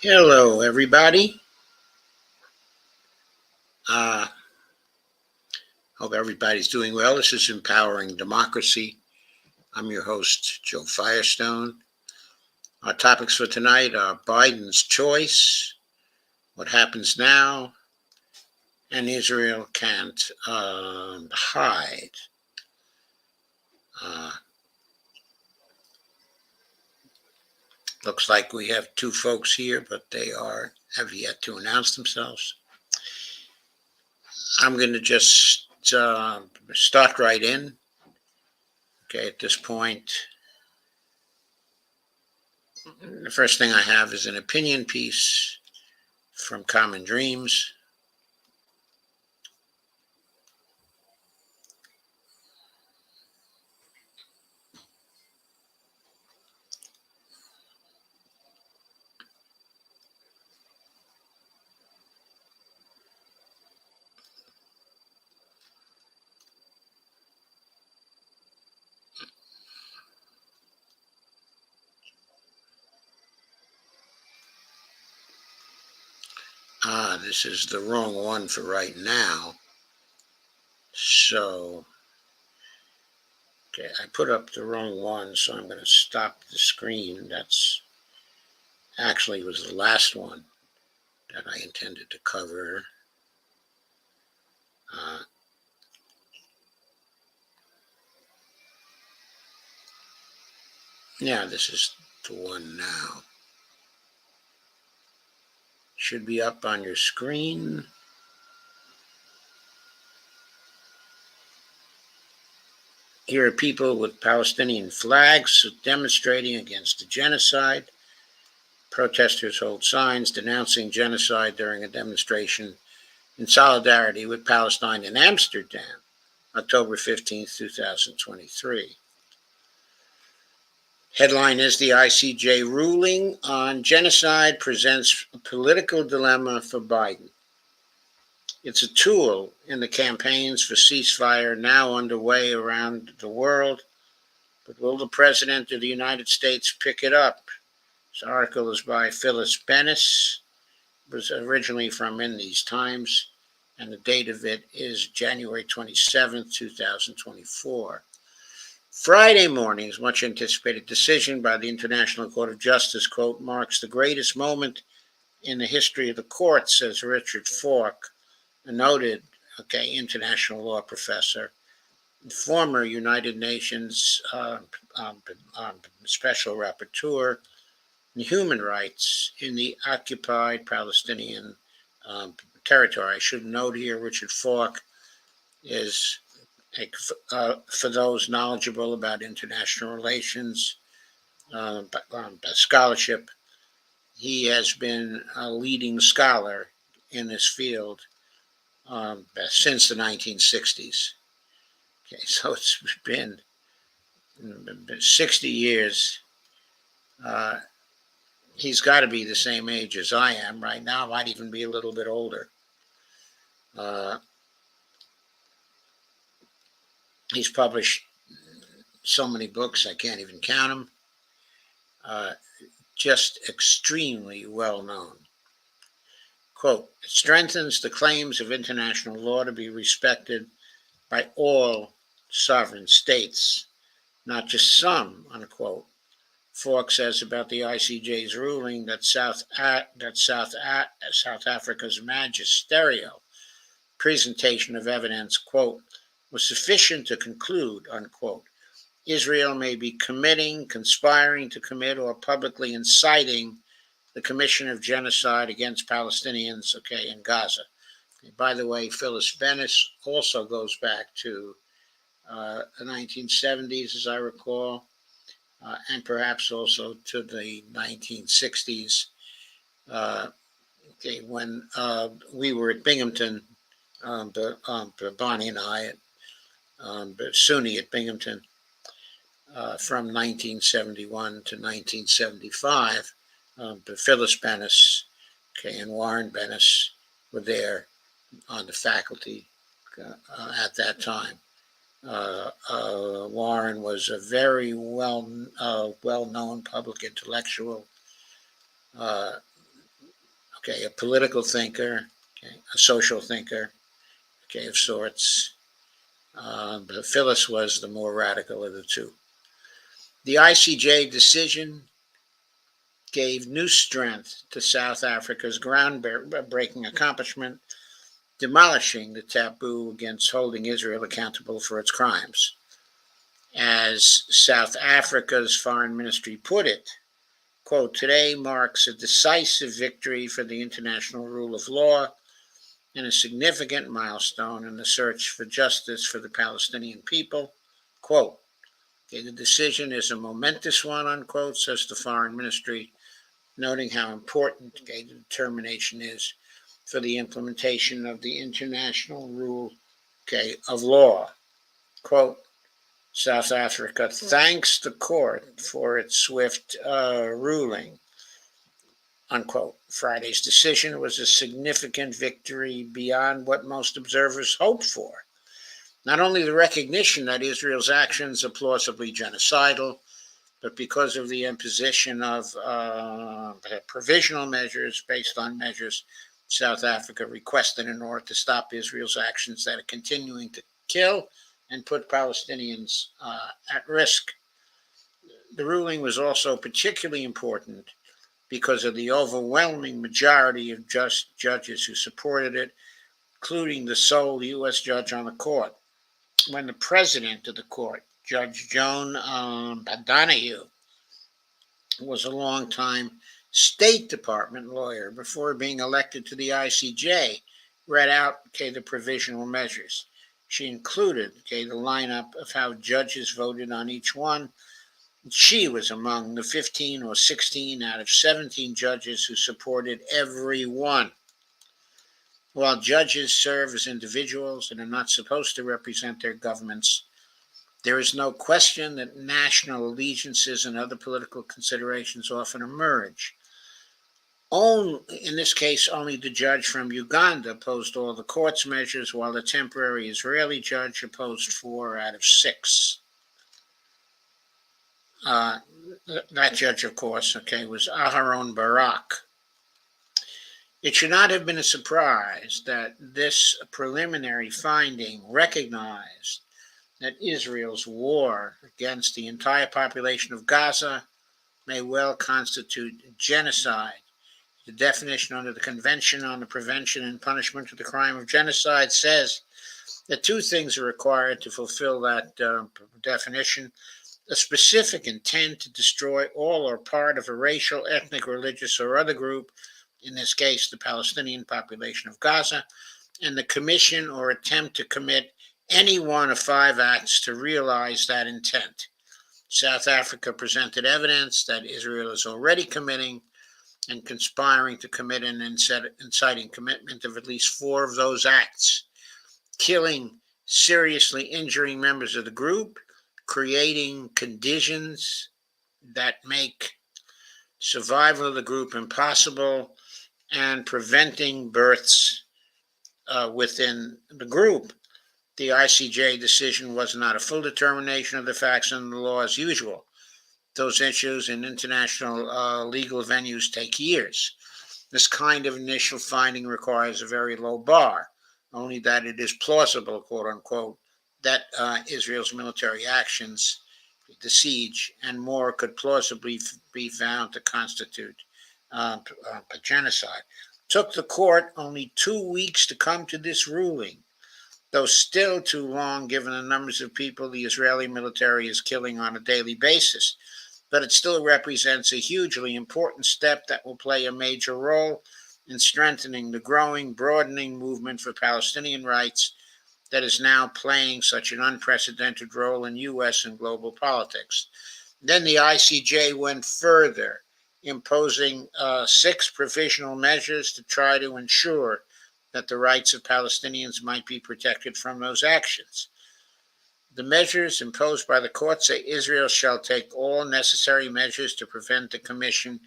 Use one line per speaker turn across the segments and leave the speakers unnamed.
Hello, everybody. Hope everybody's doing well. This is Empowering Democracy. I'm your host, Joe Firestone. Our topics for tonight are Biden's choice, what happens now, and Israel can't hide. Looks like we have two folks here, but they have yet to announce themselves. I'm going to just start right in. Okay, at this point, the first thing I have is an opinion piece from Common Dreams. This is the wrong one for right now. So, okay, I put up the wrong one, so I'm going to stop the screen. That's actually was the last one that I intended to cover. Yeah, this is the one now. Should be up on your screen. Here are people with Palestinian flags demonstrating against the genocide. Protesters hold signs denouncing genocide during a demonstration in solidarity with Palestine in Amsterdam, October 15, 2023. Headline is the ICJ ruling on genocide presents a political dilemma for Biden. It's a tool in the campaigns for ceasefire now underway around the world, but will the President of the United States pick it up? This article is by Phyllis Bennis. It was originally from In These Times, and the date of it is January 27th, 2024. Friday morning's much anticipated decision by the International Court of Justice, quote, marks the greatest moment in the history of the court, says Richard Falk, a noted international law professor, former United Nations Special Rapporteur on human rights in the occupied Palestinian territory. I should note here, Richard Falk is, for those knowledgeable about international relations, scholarship, he has been a leading scholar in this field since the 1960s. Okay, so it's been 60 years. He's got to be the same age as I am right now. Might even be a little bit older. He's published so many books, I can't even count them. Just extremely well known. Quote, it strengthens the claims of international law to be respected by all sovereign states, not just some, unquote, Falk says about the ICJ's ruling that South Africa's magisterial presentation of evidence, quote, was sufficient to conclude, unquote, Israel may be committing, conspiring to commit, or publicly inciting the commission of genocide against Palestinians, okay, in Gaza. By the way, Phyllis Bennis also goes back to the 1970s, as I recall, and perhaps also to the 1960s, okay, when we were at Binghamton, Bonnie and I, SUNY at Binghamton, from 1971 to 1975. Phyllis Bennis, okay, and Warren Bennis were there on the faculty at that time. Warren was a very well-known public intellectual, okay, a political thinker, okay, a social thinker, okay, of sorts. But Phyllis was the more radical of the two. The ICJ decision gave new strength to South Africa's groundbreaking accomplishment, demolishing the taboo against holding Israel accountable for its crimes. As South Africa's foreign ministry put it, quote, today marks a decisive victory for the international rule of law and a significant milestone in the search for justice for the Palestinian people. Quote, okay, the decision is a momentous one, unquote, says the foreign ministry, noting how important, okay, the determination is for the implementation of the international rule, okay, of law. Quote, South Africa thanks the court for its swift ruling, unquote. Friday's decision was a significant victory beyond what most observers hoped for. Not only the recognition that Israel's actions are plausibly genocidal, but because of the imposition of provisional measures based on measures South Africa requested in order to stop Israel's actions that are continuing to kill and put Palestinians at risk. The ruling was also particularly important because of the overwhelming majority of judges who supported it, including the sole U.S. judge on the court. When the president of the court, Judge Joan Donahue, was a longtime State Department lawyer before being elected to the ICJ, read out, okay, the provisional measures. She included, okay, the lineup of how judges voted on each one. She was among the 15 or 16 out of 17 judges who supported every one. While judges serve as individuals and are not supposed to represent their governments, there is no question that national allegiances and other political considerations often emerge. In this case, only the judge from Uganda opposed all the court's measures, while the temporary Israeli judge opposed 4 out of 6. That judge, of course, okay, was Aharon Barak. It should not have been a surprise that this preliminary finding recognized that Israel's war against the entire population of Gaza may well constitute genocide. The definition under the Convention on the Prevention and Punishment of the Crime of Genocide says that 2 things are required to fulfill that definition: a specific intent to destroy all or part of a racial, ethnic, religious, or other group, in this case, the Palestinian population of Gaza, and the commission or attempt to commit any one of 5 acts to realize that intent. South Africa presented evidence that Israel is already committing and conspiring to commit an inciting commitment of at least 4 of those acts: killing, seriously injuring members of the group, creating conditions that make survival of the group impossible, and preventing births within the group. The ICJ decision was not a full determination of the facts and the law as usual. Those issues in international legal venues take years. This kind of initial finding requires a very low bar, only that it is plausible, quote unquote, that Israel's military actions the siege, and more could plausibly be found to constitute genocide. Took the court only 2 weeks to come to this ruling, though still too long given the numbers of people the Israeli military is killing on a daily basis. But it still represents a hugely important step that will play a major role in strengthening the growing, broadening movement for Palestinian rights that is now playing such an unprecedented role in U.S. and global politics. Then the ICJ went further, imposing 6 provisional measures to try to ensure that the rights of Palestinians might be protected from those actions. The measures imposed by the court say Israel shall take all necessary measures to prevent the commission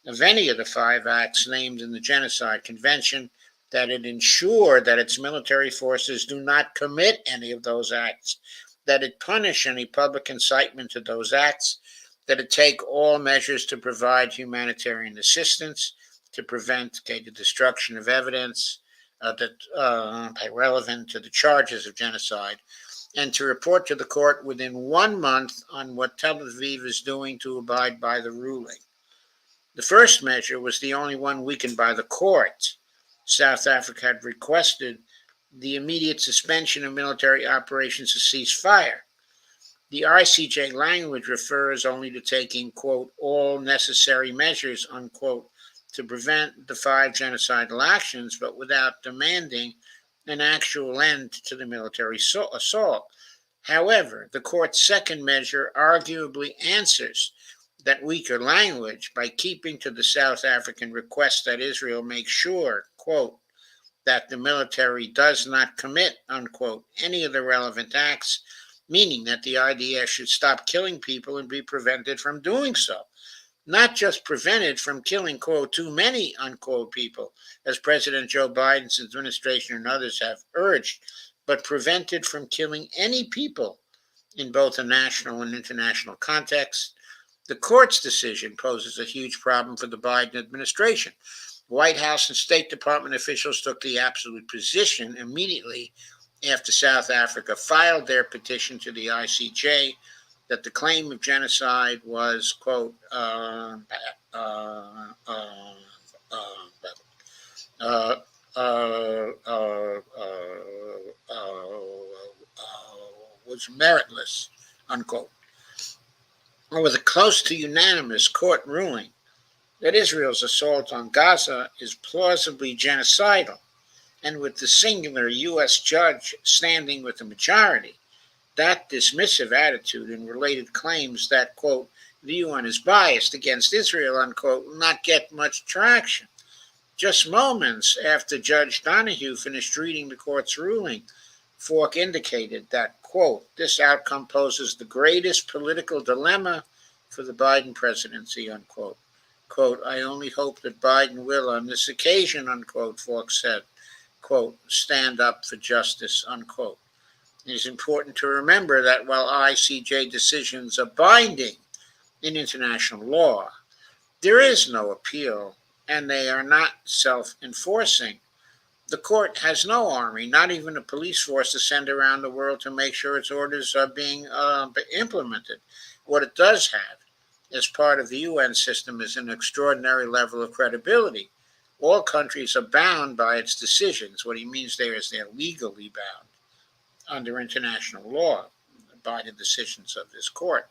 of any of the 5 acts named in the Genocide Convention, that it ensure that its military forces do not commit any of those acts, that it punish any public incitement to those acts, that it take all measures to provide humanitarian assistance, to prevent the destruction of evidence relevant to the charges of genocide, and to report to the court within 1 month on what Tel Aviv is doing to abide by the ruling. The first measure was the only one weakened by the court. South Africa had requested the immediate suspension of military operations to cease fire. The ICJ language refers only to taking, quote, all necessary measures, unquote, to prevent the 5 genocidal actions, but without demanding an actual end to the military assault. However, the court's second measure arguably answers that weaker language by keeping to the South African request that Israel make sure, quote, that the military does not commit, unquote, any of the relevant acts, meaning that the IDF should stop killing people and be prevented from doing so. Not just prevented from killing, quote, too many, unquote, people, as President Joe Biden's administration and others have urged, but prevented from killing any people in both a national and international context. The court's decision poses a huge problem for the Biden administration. White House and State Department officials took the absolute position immediately after South Africa filed their petition to the ICJ that the claim of genocide was, quote, was meritless, unquote. Or with a close to unanimous court ruling that Israel's assault on Gaza is plausibly genocidal, and with the singular U.S. judge standing with the majority, that dismissive attitude and related claims that, quote, the UN is biased against Israel, unquote, will not get much traction. Just moments after Judge Donahue finished reading the court's ruling, Falk indicated that, quote, this outcome poses the greatest political dilemma for the Biden presidency, unquote. Quote, I only hope that Biden will, on this occasion, unquote, Falk said, quote, stand up for justice, unquote. It is important to remember that while ICJ decisions are binding in international law, there is no appeal, and they are not self-enforcing. The court has no army, not even a police force to send around the world to make sure its orders are being implemented. What it does have, as part of the UN system, is an extraordinary level of credibility. All countries are bound by its decisions. What he means there is they're legally bound under international law by the decisions of this court.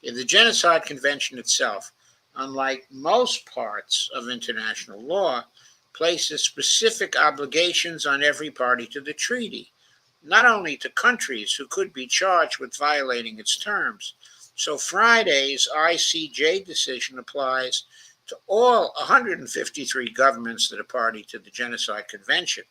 In the Genocide Convention itself, unlike most parts of international law, places specific obligations on every party to the treaty, not only to countries who could be charged with violating its terms. So Friday's ICJ decision applies to all 153 governments that are party to the Genocide Convention,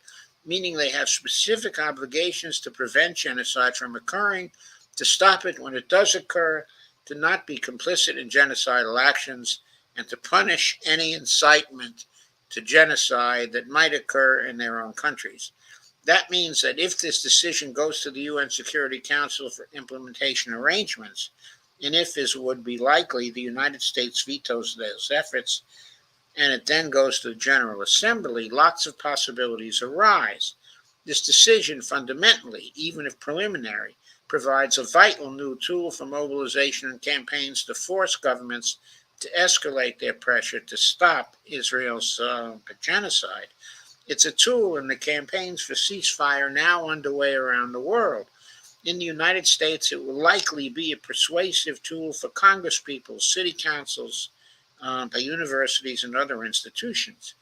meaning they have specific obligations to prevent genocide from occurring, to stop it when it does occur, to not be complicit in genocidal actions, and to punish any incitement to genocide that might occur in their own countries. That means that if this decision goes to the UN Security Council for implementation arrangements, and if, as would be likely, the United States vetoes those efforts, and it then goes to the General Assembly, lots of possibilities arise. This decision fundamentally, even if preliminary, provides a vital new tool for mobilization and campaigns to force governments to escalate their pressure to stop Israel's genocide. It's a tool in the campaigns for ceasefire now underway around the world. In the United States, it will likely be a persuasive tool for congresspeople, city councils, by universities, and other institutions,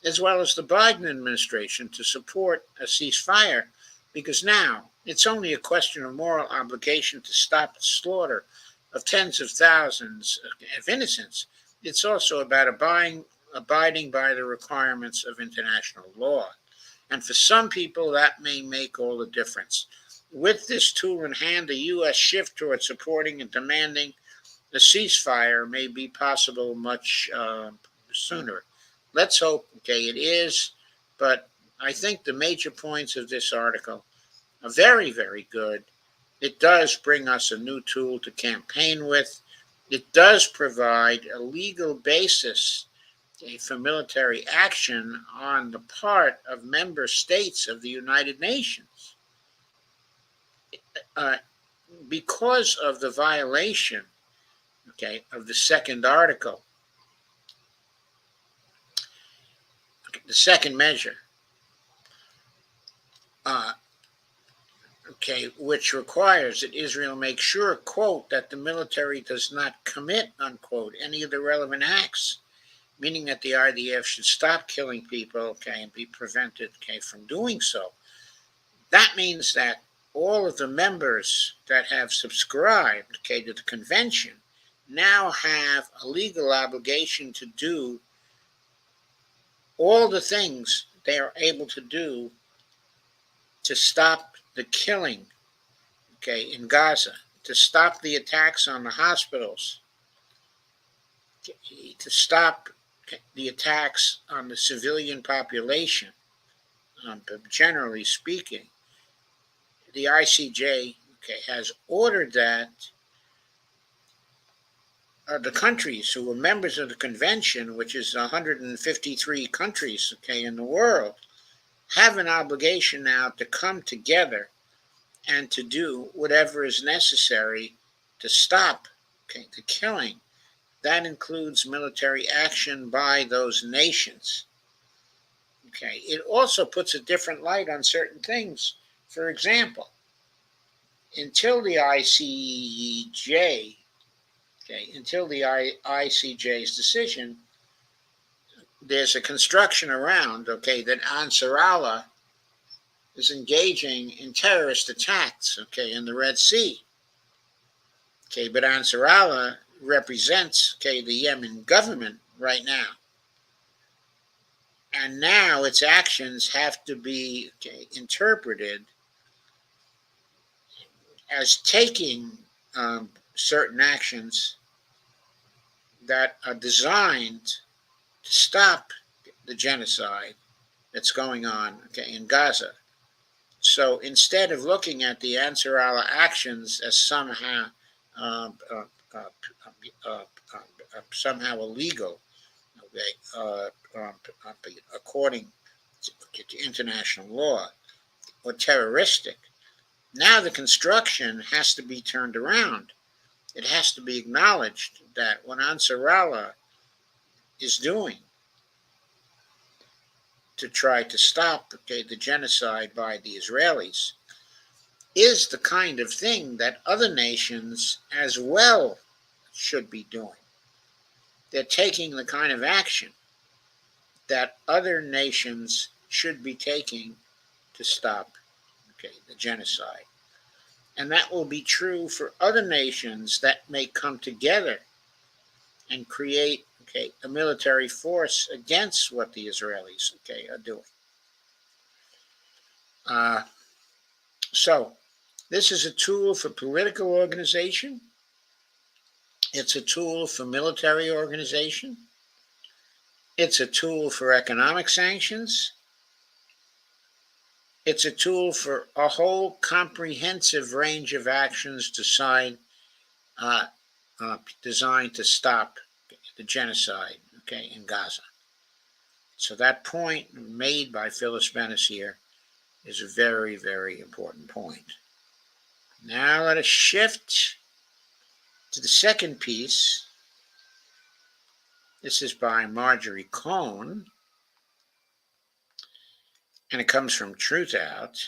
as well as the Biden administration to support a ceasefire, because now it's only a question of moral obligation to stop the slaughter of tens of thousands of innocents. It's also about abiding by the requirements of international law. And for some people, that may make all the difference. With this tool in hand, the U.S. shift toward supporting and demanding a ceasefire may be possible much sooner. Let's hope, it is. But I think the major points of this article are very, very good. It does bring us a new tool to campaign with. It does provide a legal basis for military action on the part of member states of the United Nations. Because of the violation, of the second article, the second measure, which requires that Israel make sure, quote, that the military does not commit, unquote, any of the relevant acts, meaning that the IDF should stop killing people, and be prevented, from doing so. That means that all of the members that have subscribed, to the convention now have a legal obligation to do all the things they are able to do to stop the killing, in Gaza, to stop the attacks on the hospitals, to stop the attacks on the civilian population. Generally speaking, the ICJ has ordered that the countries who were members of the convention, which is 153 countries, in the world, have an obligation now to come together and to do whatever is necessary to stop, the killing. That includes military action by those nations. It also puts a different light on certain things. For example, until the ICJ, until the ICJ's decision, there's a construction around, that Ansarallah is engaging in terrorist attacks, in the Red Sea. But Ansarallah represents, the Yemen government right now. And now its actions have to be interpreted as taking certain actions that are designed to stop the genocide that's going on, in Gaza. So instead of looking at the Ansarallah actions as somehow illegal, according to international law, or terroristic, now the construction has to be turned around. It has to be acknowledged that what Ansarallah is doing to try to stop, the genocide by the Israelis is the kind of thing that other nations as well should be doing. They're taking the kind of action that other nations should be taking to stop, the genocide. And that will be true for other nations that may come together and create, a military force against what the Israelis, are doing. So this is a tool for political organization. It's a tool for military organization. It's a tool for economic sanctions. It's a tool for a whole comprehensive range of actions designed to stop the genocide, in Gaza. So that point made by Phyllis Bennis here is a very, very important point. Now let us shift to the second piece. This is by Marjorie Cohn, and it comes from Truthout.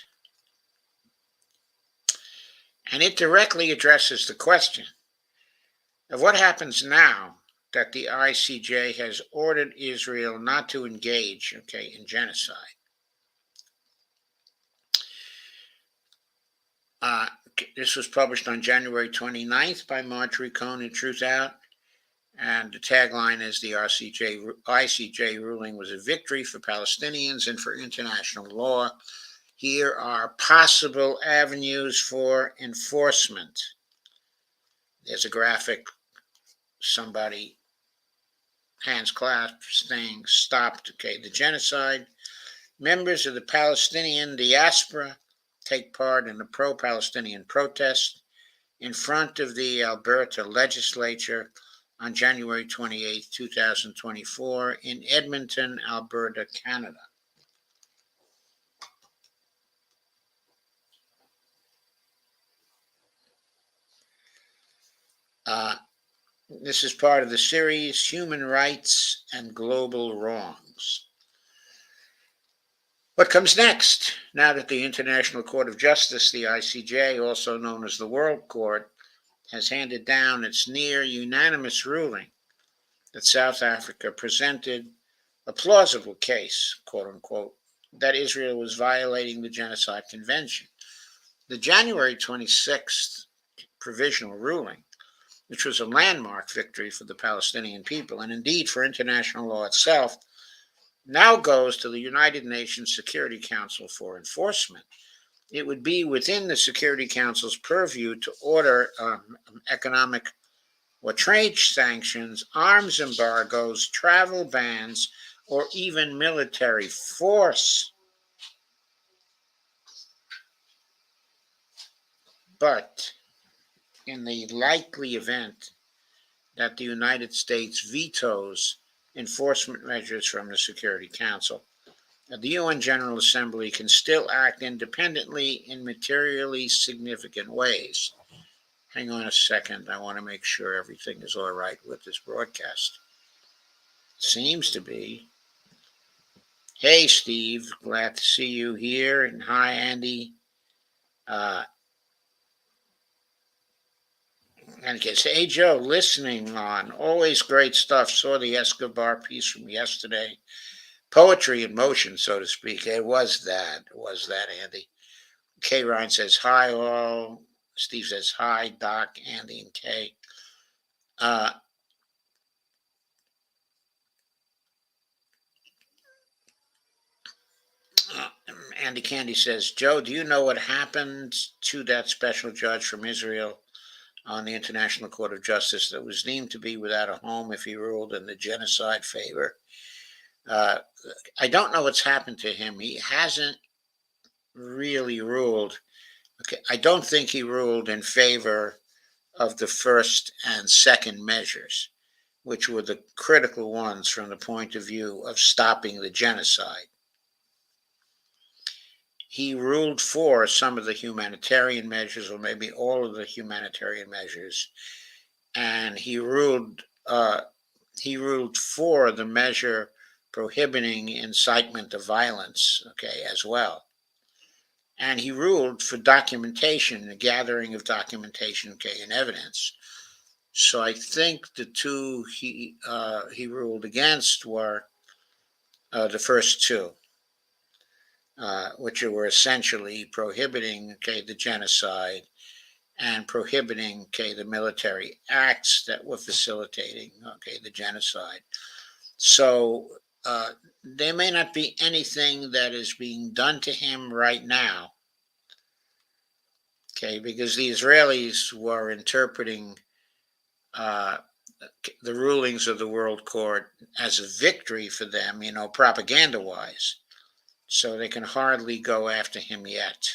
And it directly addresses the question of what happens now that the ICJ has ordered Israel not to engage, in genocide. This was published on January 29th by Marjorie Cohn in Truthout, and the tagline is the ICJ ruling was a victory for Palestinians and for international law. Here are possible avenues for enforcement. There's a graphic, somebody, hands clasped, saying, stopped, the genocide. Members of the Palestinian diaspora take part in the pro-Palestinian protest in front of the Alberta legislature on January 28, 2024 in Edmonton, Alberta, Canada. This is part of the series Human Rights and Global Wrongs. What comes next? Now that the International Court of Justice, the ICJ, also known as the World Court, has handed down its near unanimous ruling that South Africa presented a plausible case, quote unquote, that Israel was violating the Genocide Convention. The January 26th provisional ruling, which was a landmark victory for the Palestinian people and indeed for international law itself, now goes to the United Nations Security Council for enforcement. It would be within the Security Council's purview to order economic or trade sanctions, arms embargoes, travel bans, or even military force. But in the likely event that the United States vetoes enforcement measures from the Security Council, the UN General Assembly can still act independently in materially significant ways. Hang on a second. I want to make sure everything is all right with this broadcast. Seems to be. Hey, Steve. Glad to see you here. And hi, Andy. And guess, hey, Joe, listening on. Always great stuff. Saw the Escobar piece from yesterday. Poetry in motion, so to speak. It was that, Andy. Kay Ryan says, hi, all. Steve says, hi, Doc, Andy, and Kay. Andy Candy says, Joe, do you know what happened to that special judge from Israel on the International Court of Justice that was deemed to be without a home if he ruled in the genocide favor? I don't know what's happened to him. He hasn't really ruled. I don't think he ruled in favor of the first and second measures, which were the critical ones from the point of view of stopping the genocide. He ruled for some of the humanitarian measures, or maybe all of the humanitarian measures, and he ruled for the measure prohibiting incitement of violence, as well. And he ruled for documentation, the gathering of documentation, and evidence. So I think the two he ruled against were the first two, which were essentially prohibiting, the genocide and prohibiting, the military acts that were facilitating, the genocide. So there may not be anything that is being done to him right now, because the Israelis were interpreting the rulings of the World Court as a victory for them, propaganda-wise. So they can hardly go after him yet.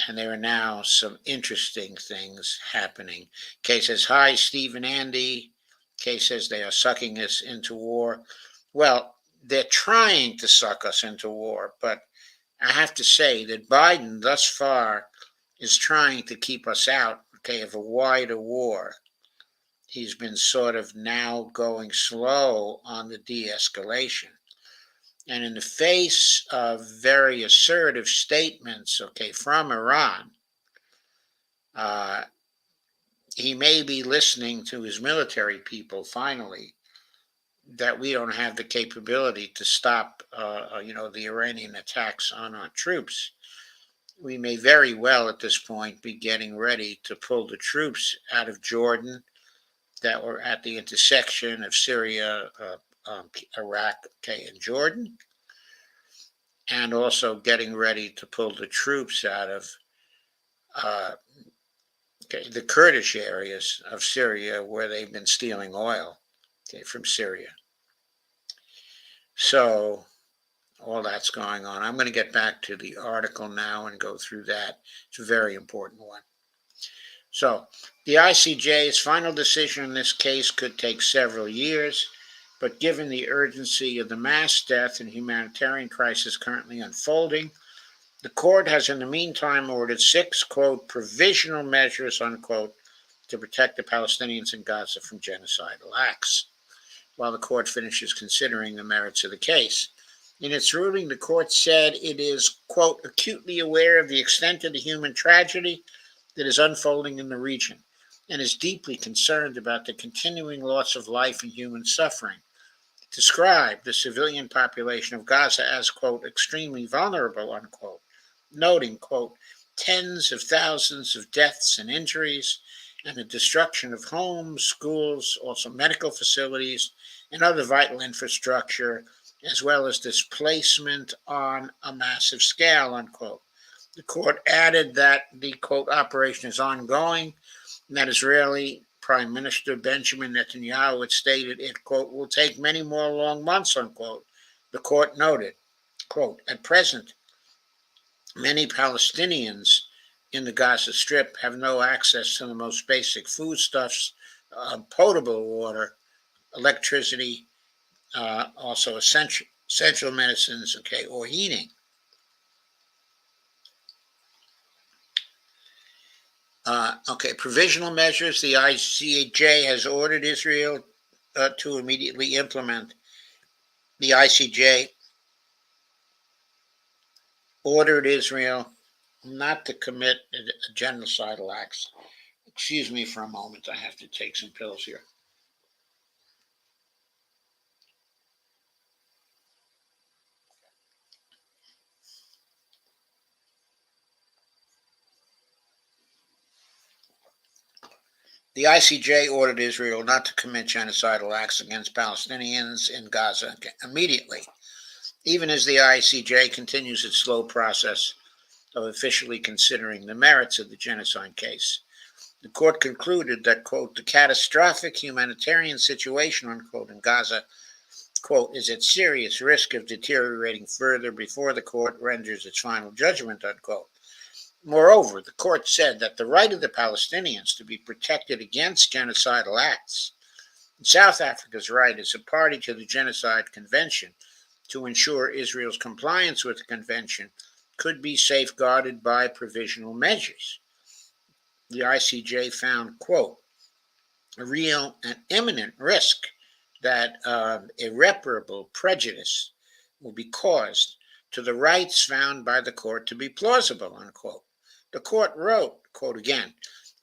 And there are now some interesting things happening. Kay says, hi, Steve and Andy. Kay says they are sucking us into war. Well, they're trying to suck us into war, but I have to say that Biden thus far is trying to keep us out, of a wider war. He's been sort of now going slow on the de-escalation. And in the face of very assertive statements, from Iran, he may be listening to his military people finally that we don't have the capability to stop, the Iranian attacks on our troops. We may very well at this point be getting ready to pull the troops out of Jordan that were at the intersection of Syria, Iraq, and Jordan, and also getting ready to pull the troops out of the Kurdish areas of Syria where they've been stealing oil, from Syria. So all that's going on. I'm going to get back to the article now and go through that. It's a very important one. So the ICJ's final decision in this case could take several years, but given the urgency of the mass death and humanitarian crisis currently unfolding, the court has in the meantime ordered 6, quote, provisional measures, unquote, to protect the Palestinians in Gaza from genocidal acts, while the court finishes considering the merits of the case. In its ruling, the court said it is, quote, acutely aware of the extent of the human tragedy that is unfolding in the region and is deeply concerned about the continuing loss of life and human suffering. It described the civilian population of Gaza as, quote, extremely vulnerable, unquote, noting, quote, tens of thousands of deaths and injuries and the destruction of homes, schools, also medical facilities, and other vital infrastructure, as well as displacement on a massive scale, unquote. The court added that the, quote, operation is ongoing, and that Israeli Prime Minister Benjamin Netanyahu had stated it, quote, will take many more long months, unquote. The court noted, quote, at present, many Palestinians in the Gaza Strip have no access to the most basic foodstuffs, potable water, electricity, also essential medicines, or heating. Provisional measures. The ICJ has ordered Israel to immediately implement. The ICJ ordered Israel not to commit genocidal acts. Excuse me for a moment. I have to take some pills here. The ICJ ordered Israel not to commit genocidal acts against Palestinians in Gaza immediately, even as the ICJ continues its slow process of officially considering the merits of the genocide case. The court concluded that, quote, the catastrophic humanitarian situation, unquote, in Gaza, quote, is at serious risk of deteriorating further before the court renders its final judgment, unquote. Moreover, the court said that the right of the Palestinians to be protected against genocidal acts, and South Africa's right as a party to the Genocide Convention to ensure Israel's compliance with the convention, could be safeguarded by provisional measures. The ICJ found, quote, a real and imminent risk that irreparable prejudice will be caused to the rights found by the court to be plausible, unquote. The court wrote, quote again,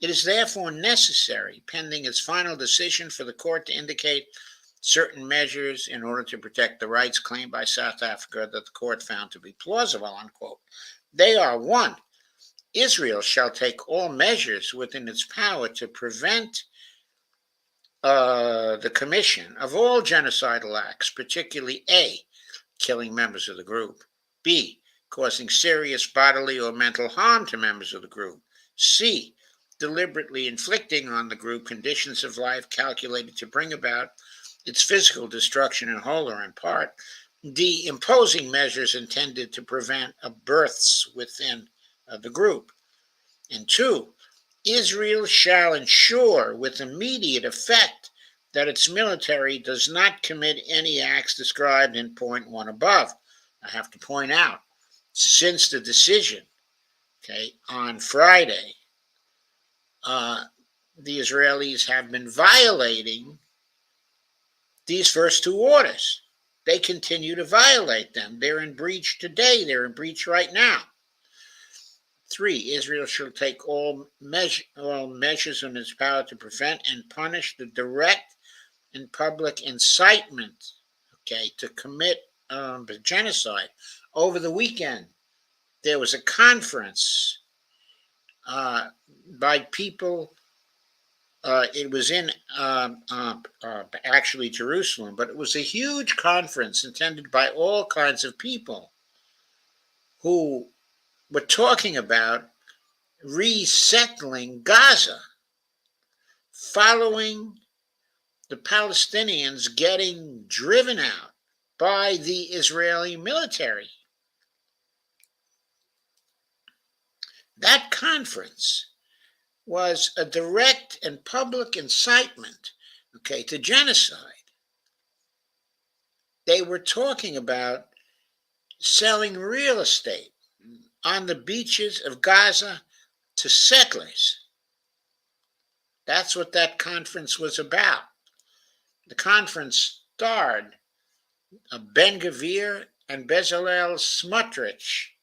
it is therefore necessary, pending its final decision, for the court to indicate certain measures in order to protect the rights claimed by South Africa that the court found to be plausible, unquote. They are, 1, Israel shall take all measures within its power to prevent the commission of all genocidal acts, particularly A, killing members of the group, B, causing serious bodily or mental harm to members of the group, C, deliberately inflicting on the group conditions of life calculated to bring about its physical destruction in whole or in part, D, imposing measures intended to prevent births within the group, and 2, Israel shall ensure with immediate effect that its military does not commit any acts described in point 1 above. I have to point out, since the decision Okay, on Friday, the Israelis have been violating these first two orders. They continue to violate them. They're in breach today. They're in breach right now. 3. Israel shall take all measures in its power to prevent and punish the direct and public incitement, to commit genocide. Over the weekend, there was a conference by people. It was in actually Jerusalem, but it was a huge conference attended by all kinds of people who were talking about resettling Gaza following the Palestinians getting driven out by the Israeli military. That conference was a direct and public incitement, to genocide. They were talking about selling real estate on the beaches of Gaza to settlers. That's what that conference was about. The conference starred Ben Gvir and Bezalel Smotrich,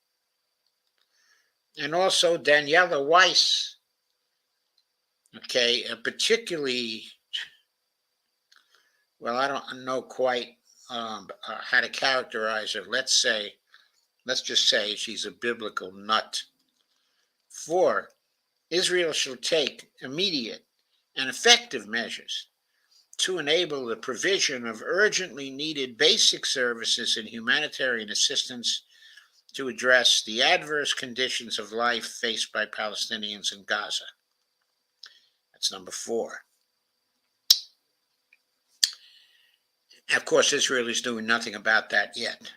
and also Daniela Weiss, particularly, well, I don't know quite how to characterize her. Let's just say she's a biblical nut. 4. Israel shall take immediate and effective measures to enable the provision of urgently needed basic services and humanitarian assistance to address the adverse conditions of life faced by Palestinians in Gaza. That's number 4. Of course, Israel is doing nothing about that yet.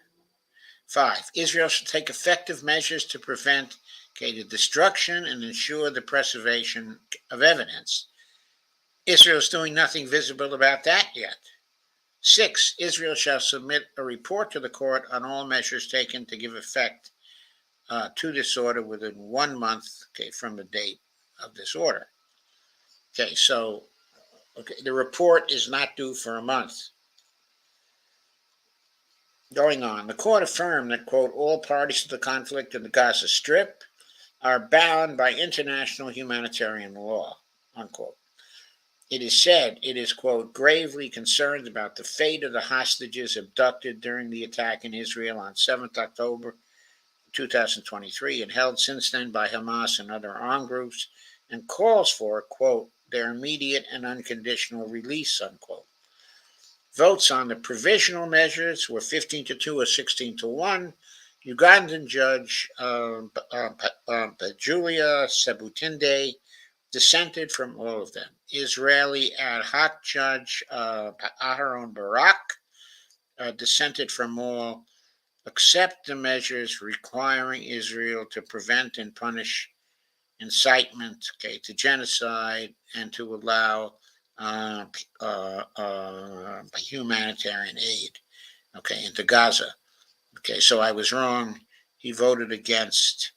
5. Israel should take effective measures to prevent the destruction and ensure the preservation of evidence. Israel is doing nothing visible about that yet. 6. Israel shall submit a report to the court on all measures taken to give effect to this order within 1 month, from the date of this order. So the report is not due for a month. Going on, the court affirmed that, quote, all parties to the conflict in the Gaza Strip are bound by international humanitarian law, unquote. It is said it is, quote, gravely concerned about the fate of the hostages abducted during the attack in Israel on 7th October 2023 and held since then by Hamas and other armed groups, and calls for, quote, their immediate and unconditional release, unquote. Votes on the provisional measures were 15-2 or 16-1. Ugandan judge Julia Sebutinde dissented from all of them. Israeli ad hoc judge Aharon Barak dissented from all, except the measures requiring Israel to prevent and punish incitement, to genocide, and to allow humanitarian aid, into Gaza. So I was wrong. He voted against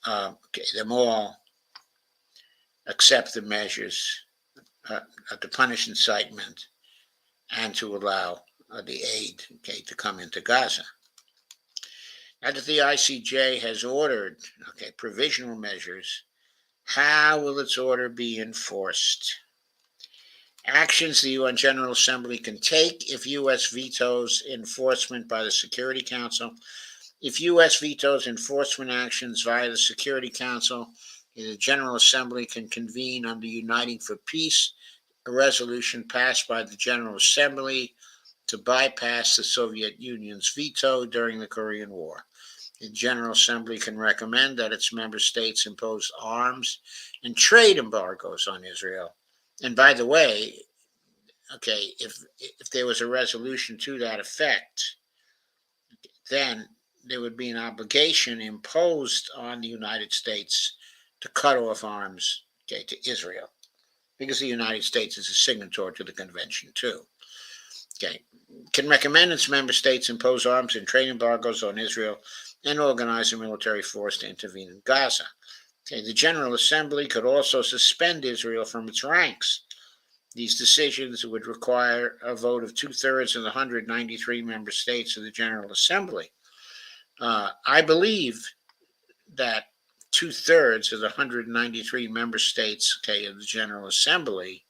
them all, except the measures to punish incitement and to allow the aid, to come into Gaza. Now that the ICJ has ordered, provisional measures, how will its order be enforced? Actions the UN General Assembly can take if U.S. vetoes enforcement by the Security Council. If U.S. vetoes enforcement actions via the Security Council, the General Assembly can convene under Uniting for Peace, a resolution passed by the General Assembly to bypass the Soviet Union's veto during the Korean War. The General Assembly can recommend that its member states impose arms and trade embargoes on Israel. And by the way, if there was a resolution to that effect, then there would be an obligation imposed on the United States to cut off arms, to Israel, because the United States is a signatory to the convention too. Okay. Can recommend its member states impose arms and trade embargoes on Israel and organize a military force to intervene in Gaza. Okay. The General Assembly could also suspend Israel from its ranks. These decisions would require a vote of 2/3 of the 193 member states of the General Assembly. I believe that 2/3 of the 193 member states, okay, of the General Assembly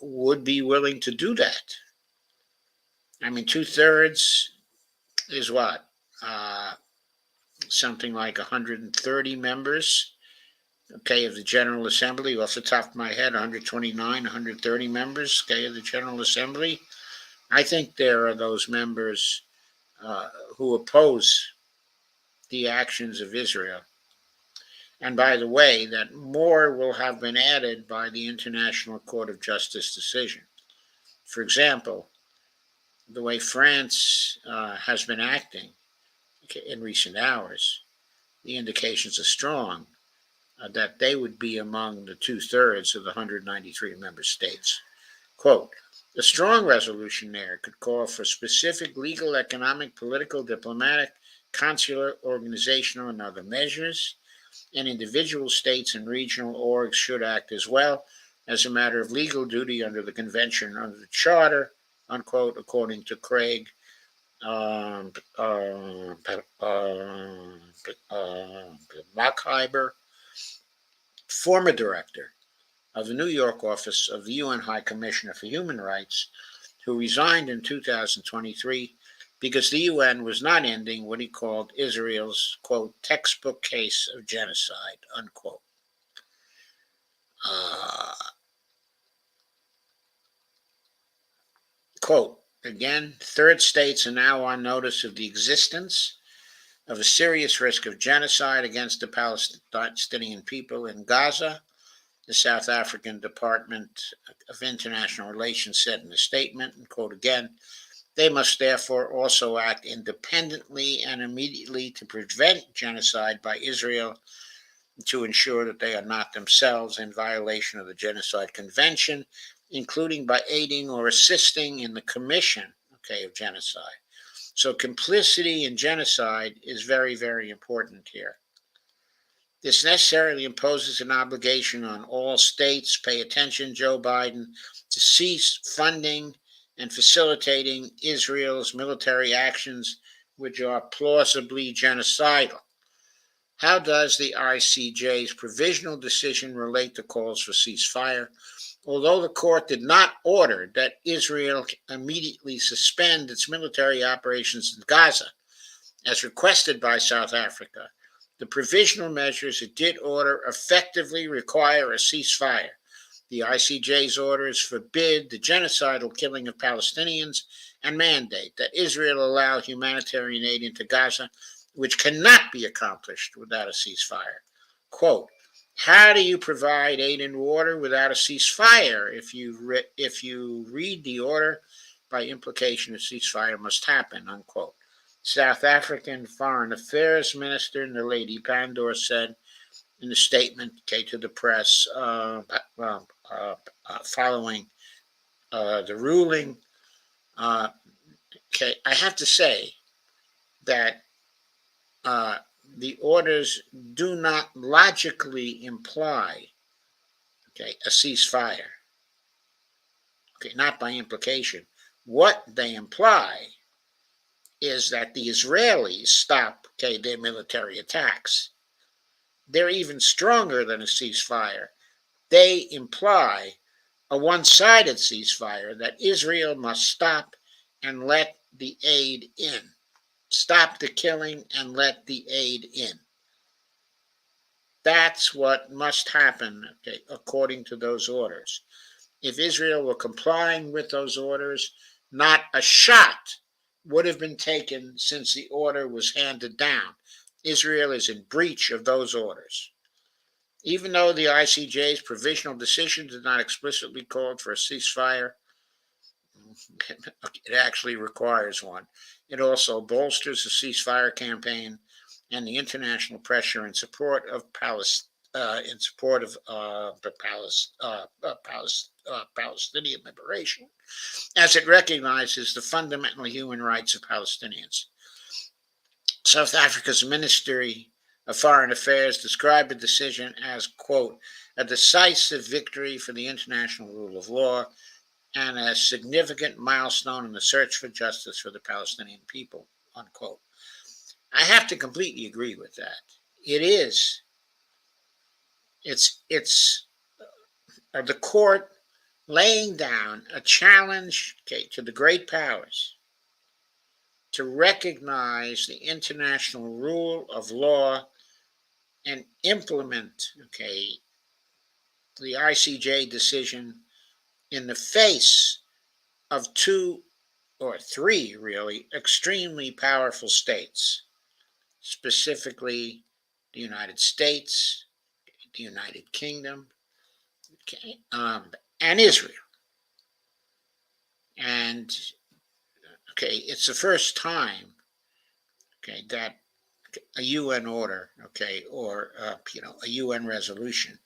would be willing to do that. I mean, 2/3 is what? Something like 130 members, okay, of the General Assembly. Off the top of my head, 129, 130 members, okay, of the General Assembly. I think there are those members who oppose the actions of Israel. And by the way, that more will have been added by the International Court of Justice decision. For example, the way France has been acting in recent hours, the indications are strong that they would be among the 2/3 of the 193 member states. Quote, a strong resolution there could call for specific legal, economic, political, diplomatic, consular, organizational, and other measures, and individual states and regional orgs should act as well as a matter of legal duty under the convention, under the charter, unquote, according to Craig Machheiber, former director of the New York office of the UN High Commissioner for Human Rights, who resigned in 2023 because the UN was not ending what he called Israel's, quote, textbook case of genocide, unquote. Quote, again, third states are now on notice of the existence of a serious risk of genocide against the Palestinian people in Gaza, the South African Department of International Relations said in a statement, and quote again, they must therefore also act independently and immediately to prevent genocide by Israel, to ensure that they are not themselves in violation of the Genocide Convention, including by aiding or assisting in the commission, okay, of genocide. So complicity in genocide is very, very important here. This necessarily imposes an obligation on all states, pay attention, Joe Biden, to cease funding and facilitating Israel's military actions, which are plausibly genocidal. How does the ICJ's provisional decision relate to calls for ceasefire? Although the court did not order that Israel immediately suspend its military operations in Gaza, as requested by South Africa, the provisional measures it did order effectively require a ceasefire. The ICJ's orders forbid the genocidal killing of Palestinians and mandate that Israel allow humanitarian aid into Gaza, which cannot be accomplished without a ceasefire. Quote, how do you provide aid and water without a ceasefire? If you read the order, by implication, a ceasefire must happen, unquote. South African Foreign Affairs Minister Naledi Pandor said in a statement to the press following the ruling. I have to say that the orders do not logically imply a ceasefire. Not by implication. What they imply is that the Israelis stop their military attacks. They're even stronger than a ceasefire. They imply a one-sided ceasefire that Israel must stop and let the aid in. Stop the killing and let the aid in. That's what must happen, according to those orders. If Israel were complying with those orders, not a shot would have been taken since the order was handed down. Israel is in breach of those orders. Even though the ICJ's provisional decision did not explicitly call for a ceasefire, it actually requires one. It also bolsters the ceasefire campaign and the international pressure in support of in support of Palestinian liberation, as it recognizes the fundamental human rights of Palestinians. South Africa's Ministry of Foreign Affairs described the decision as, quote, a decisive victory for the international rule of law and a significant milestone in the search for justice for the Palestinian people, unquote. I have to completely agree with that. It is. It's the court laying down a challenge, okay, to the great powers to recognize the international rule of law and implement, okay, the ICJ decision in the face of two or three, really, extremely powerful states, specifically the United States, the United Kingdom, okay, and Israel. And, okay, it's the first time, okay, that a UN order, okay, or, a UN resolution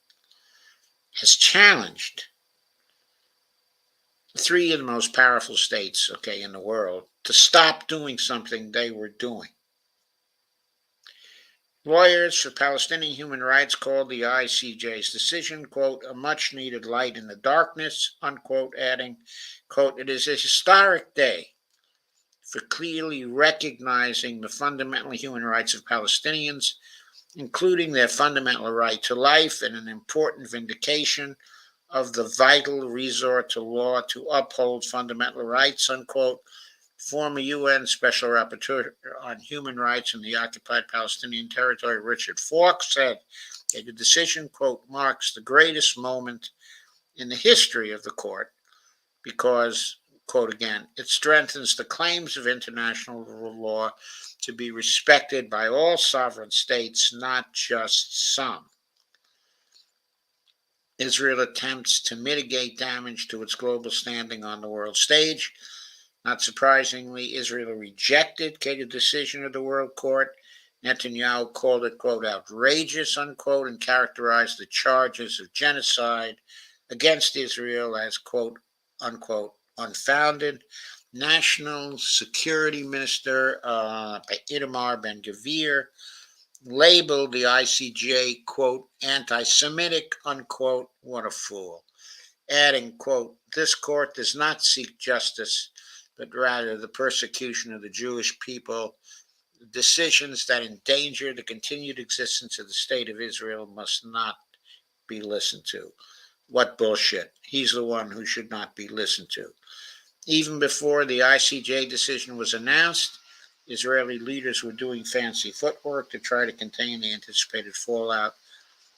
has challenged three of the most powerful states, okay, in the world to stop doing something they were doing. Lawyers for Palestinian human rights called the ICJ's decision, quote, a much needed light in the darkness, unquote, adding, quote, it is a historic day for clearly recognizing the fundamental human rights of Palestinians, including their fundamental right to life, and an important vindication of the vital resort to law to uphold fundamental rights, unquote. Former UN Special Rapporteur on Human Rights in the occupied Palestinian territory, Richard Falk, said that the decision, quote, marks the greatest moment in the history of the court because, quote again, it strengthens the claims of international law to be respected by all sovereign states, not just some. Israel attempts to mitigate damage to its global standing on the world stage. Not surprisingly, Israel rejected the decision of the World Court. Netanyahu called it, quote, outrageous, unquote, and characterized the charges of genocide against Israel as, quote, unquote, unfounded. National Security Minister Itamar Ben-Gvir labeled the ICJ, quote, anti-Semitic, unquote, what a fool, adding, quote, this court does not seek justice, but rather the persecution of the Jewish people. Decisions that endanger the continued existence of the state of Israel must not be listened to. What bullshit. He's the one who should not be listened to. Even before the ICJ decision was announced, Israeli leaders were doing fancy footwork to try to contain the anticipated fallout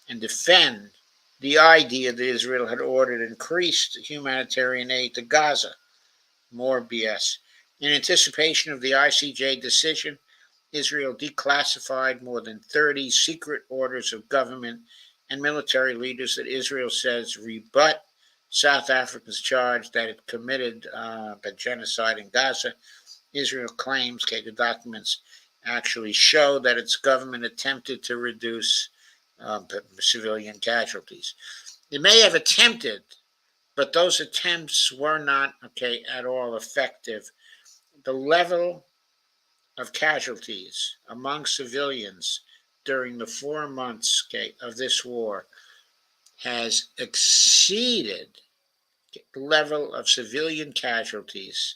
and defend the idea that Israel had ordered increased humanitarian aid to Gaza. More BS. In anticipation of the ICJ decision, Israel declassified more than 30 secret orders of government and military leaders that Israel says rebut South Africa's charge that it committed the genocide in Gaza. Israel claims the documents actually show that its government attempted to reduce civilian casualties. It may have attempted, but those attempts were not, at all effective. The level of casualties among civilians during the 4 months, of this war has exceeded the level of civilian casualties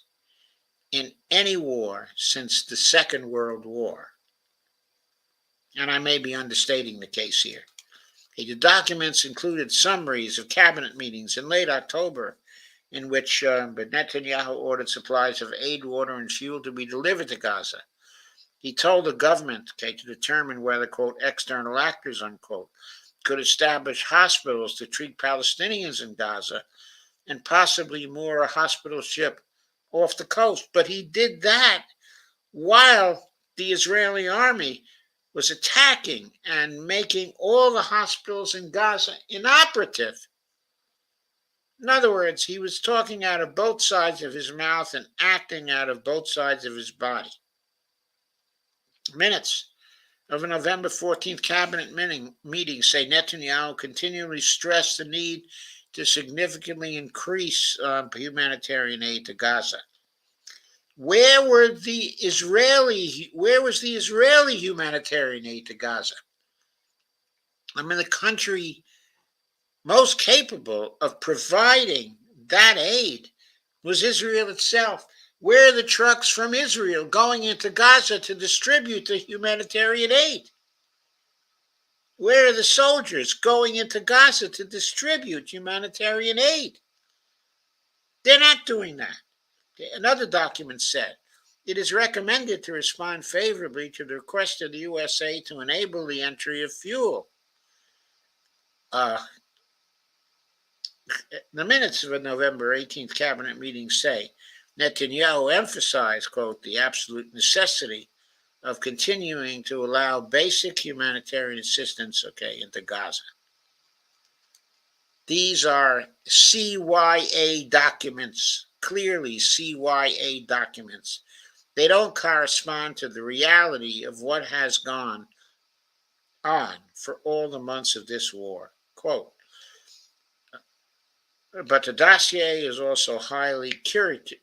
in any war since the Second World War. And I may be understating the case here. The documents included summaries of cabinet meetings in late October in which Netanyahu ordered supplies of aid, water, and fuel to be delivered to Gaza. He told the government, to determine whether, quote, external actors, unquote, could establish hospitals to treat Palestinians in Gaza and possibly moor a hospital ship off the coast. But he did that while the Israeli army was attacking and making all the hospitals in Gaza inoperative. In other words, he was talking out of both sides of his mouth and acting out of both sides of his body. Minutes of a November 14th cabinet meeting say Netanyahu continually stressed the need to significantly increase humanitarian aid to Gaza. Where was the Israeli humanitarian aid to Gaza? I mean, the country most capable of providing that aid was Israel itself. Where are the trucks from Israel going into Gaza to distribute the humanitarian aid? Where are the soldiers going into Gaza to distribute humanitarian aid? They're not doing that. Another document said, it is recommended to respond favorably to the request of the USA to enable the entry of fuel. The minutes of a November 18th cabinet meeting say Netanyahu emphasized, quote, the absolute necessity of continuing to allow basic humanitarian assistance, into Gaza. These are CYA documents, clearly CYA documents. They don't correspond to the reality of what has gone on for all the months of this war. Quote, but the dossier is also highly curated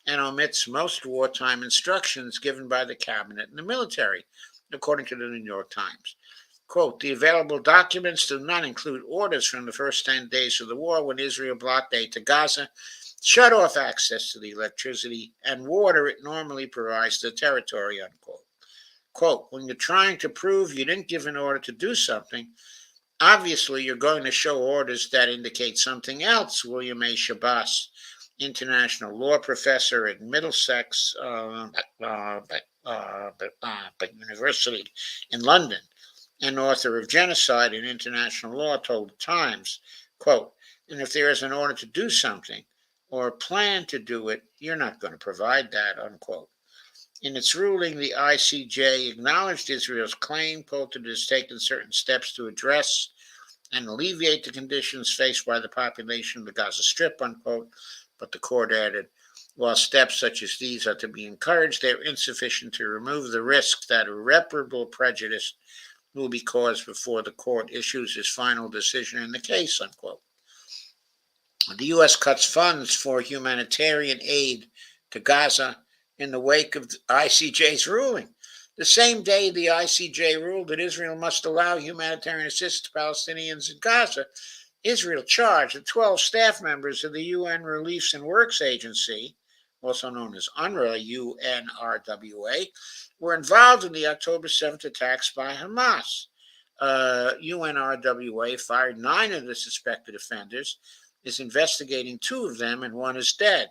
and omits most wartime instructions given by the cabinet and the military, according to the New York Times. Quote, the available documents do not include orders from the first 10 days of the war when Israel blocked aid to Gaza, shut off access to the electricity and water it normally provides to the territory, unquote. Quote, when you're trying to prove you didn't give an order to do something, obviously you're going to show orders that indicate something else, William A. Shabazz, international law professor at Middlesex University in London, and author of Genocide and International Law, told the Times, quote, and if there is an order to do something or a plan to do it, you're not going to provide that, unquote. In its ruling, the ICJ acknowledged Israel's claim, quote, that it has taken certain steps to address and alleviate the conditions faced by the population of the Gaza Strip, unquote, but the court added, while steps such as these are to be encouraged, they are insufficient to remove the risk that irreparable prejudice will be caused before the court issues its final decision in the case, unquote. The U.S. cuts funds for humanitarian aid to Gaza in the wake of the ICJ's ruling. The same day the ICJ ruled that Israel must allow humanitarian assistance to Palestinians in Gaza, Israel charged that 12 staff members of the UN Relief and Works Agency, also known as UNRWA, UNRWA, were involved in the October 7th attacks by Hamas. UNRWA fired 9 of the suspected offenders, is investigating 2 of them, and 1 is dead.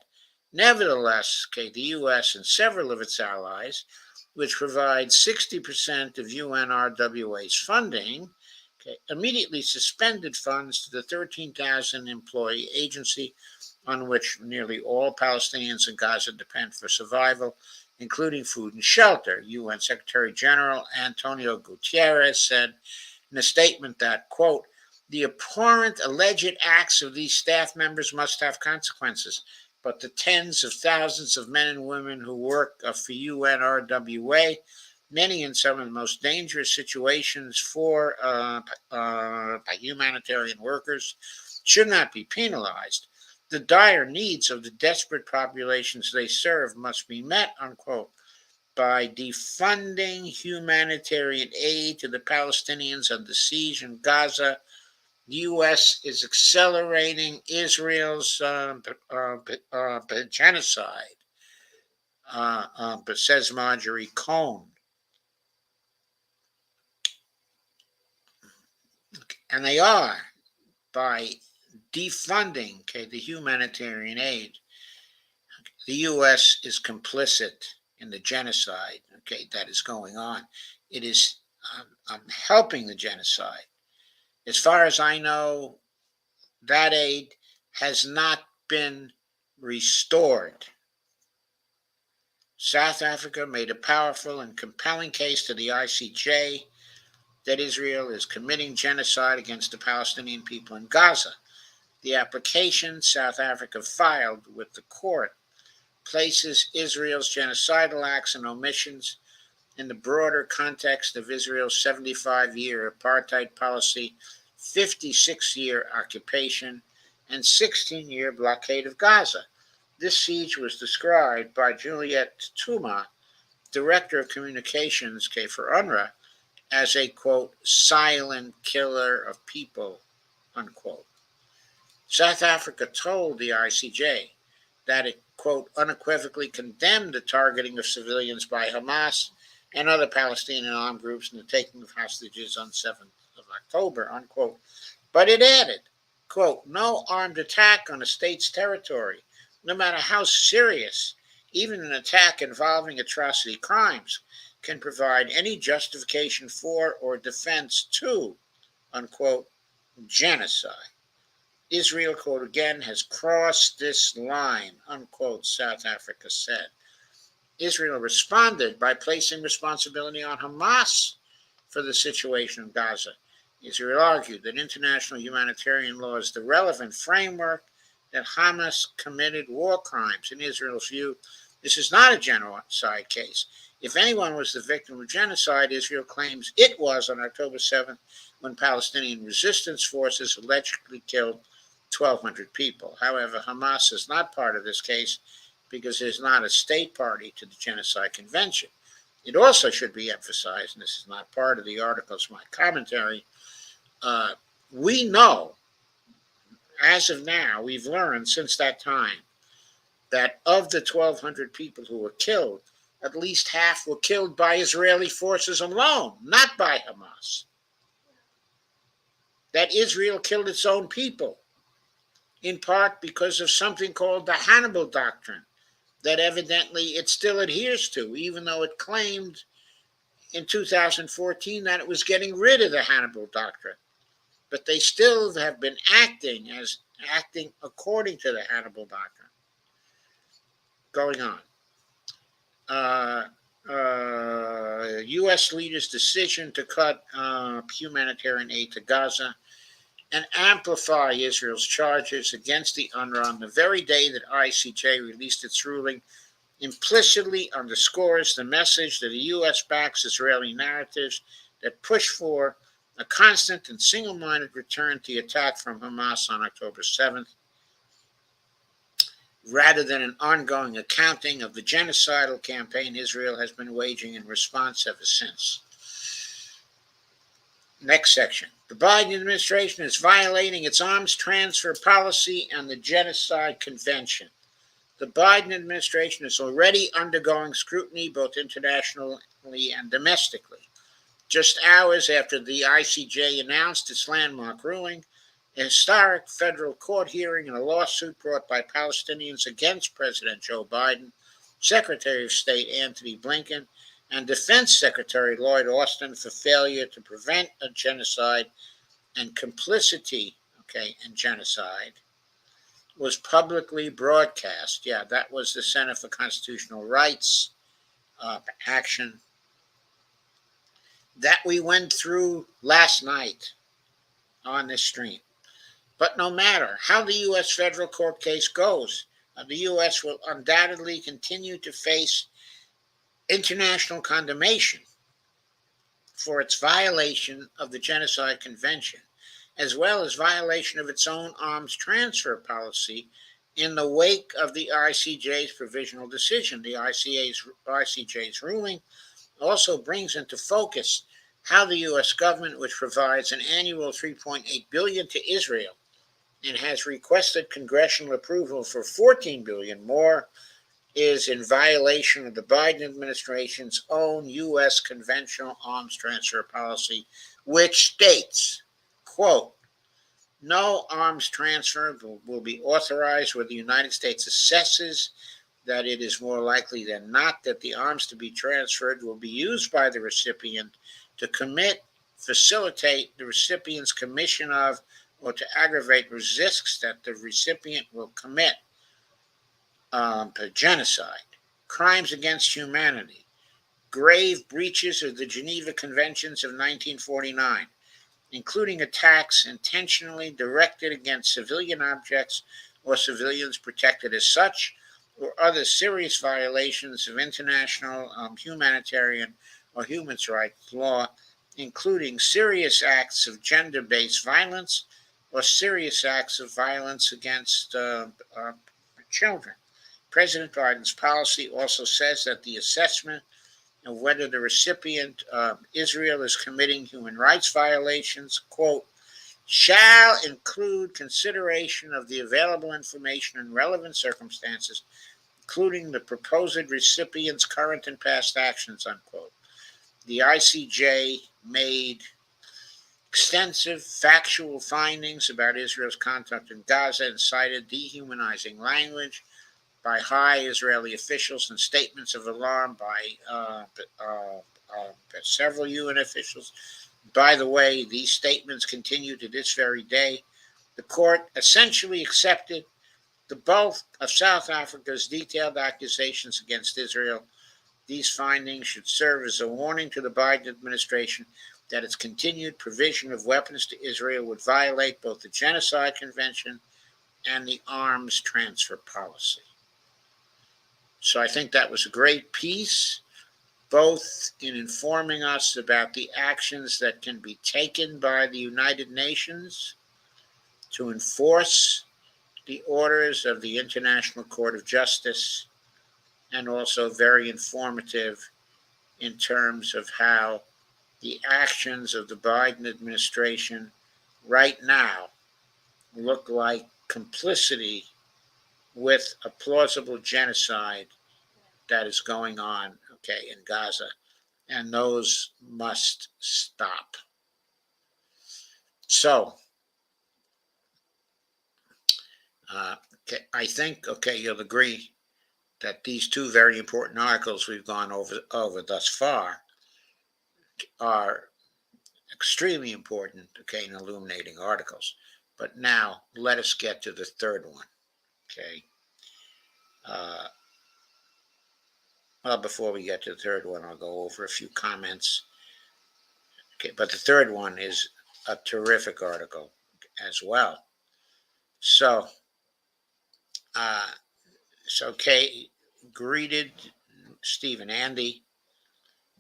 Nevertheless, the U.S. and several of its allies, which provide 60% of UNRWA's funding, immediately suspended funds to the 13,000 employee agency on which nearly all Palestinians in Gaza depend for survival, including food and shelter. UN Secretary General Antonio Guterres said in a statement that, quote, the abhorrent alleged acts of these staff members must have consequences, but the tens of thousands of men and women who work for UNRWA, many in some of the most dangerous situations for humanitarian workers, should not be penalized. The dire needs of the desperate populations they serve must be met, unquote, by defunding humanitarian aid to the Palestinians under siege in Gaza. The U.S. is accelerating Israel's genocide, but says Marjorie Cohn. And they are, by defunding the humanitarian aid. The U.S. is complicit in the genocide that is going on. It is helping the genocide. As far as I know, that aid has not been restored. South Africa made a powerful and compelling case to the ICJ that Israel is committing genocide against the Palestinian people in Gaza. The application South Africa filed with the court places Israel's genocidal acts and omissions in the broader context of Israel's 75-year apartheid policy, 56-year occupation, and 16-year blockade of Gaza. This siege was described by Juliet Tuma, Director of Communications for UNRWA, as a, quote, silent killer of people, unquote. South Africa told the ICJ that it, quote, unequivocally condemned the targeting of civilians by Hamas and other Palestinian armed groups in the taking of hostages on 7th of October, unquote. But it added, quote, no armed attack on a state's territory, no matter how serious, even an attack involving atrocity crimes, can provide any justification for or defense to, unquote, genocide. Israel, quote again, has crossed this line, unquote, South Africa said. Israel responded by placing responsibility on Hamas for the situation in Gaza. Israel argued that international humanitarian law is the relevant framework, that Hamas committed war crimes. In Israel's view, this is not a genocide case. If anyone was the victim of genocide, Israel claims it was on October 7th when Palestinian resistance forces allegedly killed 1,200 people. However, Hamas is not part of this case because it is not a state party to the Genocide Convention. It also should be emphasized, and this is not part of the articles of my commentary, we know, as of now, we've learned since that time, that of the 1,200 people who were killed, at least half were killed by Israeli forces alone, not by Hamas. That Israel killed its own people, in part because of something called the Hannibal Doctrine, that evidently it still adheres to, even though it claimed in 2014 that it was getting rid of the Hannibal Doctrine. But they still have been acting according to the Hannibal Doctrine. Going on. U.S. leaders' decision to cut humanitarian aid to Gaza and amplify Israel's charges against the UNRWA on the very day that ICJ released its ruling implicitly underscores the message that the U.S. backs Israeli narratives that push for a constant and single-minded return to the attack from Hamas on October 7th, rather than an ongoing accounting of the genocidal campaign Israel has been waging in response ever since. Next section. The Biden administration is violating its arms transfer policy and the Genocide Convention. The Biden administration is already undergoing scrutiny both internationally and domestically. Just hours after the ICJ announced its landmark ruling, a historic federal court hearing in a lawsuit brought by Palestinians against President Joe Biden, Secretary of State Antony Blinken, and Defense Secretary Lloyd Austin for failure to prevent a genocide and complicity, in genocide, was publicly broadcast. Yeah, that was the Center for Constitutional Rights action that we went through last night on this stream. But no matter how the U.S. federal court case goes, the U.S. will undoubtedly continue to face international condemnation for its violation of the Genocide Convention, as well as violation of its own arms transfer policy in the wake of the ICJ's provisional decision. The ICJ's ruling also brings into focus how the U.S. government, which provides an annual $3.8 billion to Israel and has requested congressional approval for $14 billion more, is in violation of the Biden administration's own U.S. conventional arms transfer policy, which states, quote, no arms transfer will be authorized where the United States assesses that it is more likely than not that the arms to be transferred will be used by the recipient to facilitate the recipient's commission of, or to aggravate risks that the recipient will commit genocide, crimes against humanity, grave breaches of the Geneva Conventions of 1949, including attacks intentionally directed against civilian objects or civilians protected as such, or other serious violations of international humanitarian or human rights law, including serious acts of gender-based violence or serious acts of violence against children. President Biden's policy also says that the assessment of whether the recipient, Israel, is committing human rights violations, quote, shall include consideration of the available information and relevant circumstances, including the proposed recipient's current and past actions, unquote. The ICJ made extensive factual findings about Israel's conduct in Gaza and cited dehumanizing language by high Israeli officials and statements of alarm by several UN officials. By the way, these statements continue to this very day. The court essentially accepted the bulk of South Africa's detailed accusations against Israel. These findings should serve as a warning to the Biden administration that its continued provision of weapons to Israel would violate both the Genocide Convention and the arms transfer policy. So I think that was a great piece, both in informing us about the actions that can be taken by the United Nations to enforce the orders of the International Court of Justice, and also very informative in terms of how the actions of the Biden administration right now look like complicity with a plausible genocide that is going on, in Gaza, and those must stop. So, I think, you'll agree that these two very important articles we've gone over thus far are extremely important, and illuminating articles. But now let us get to the third one, well, before we get to the third one, I'll go over a few comments. But the third one is a terrific article as well. So, Kay greeted Steve and Andy.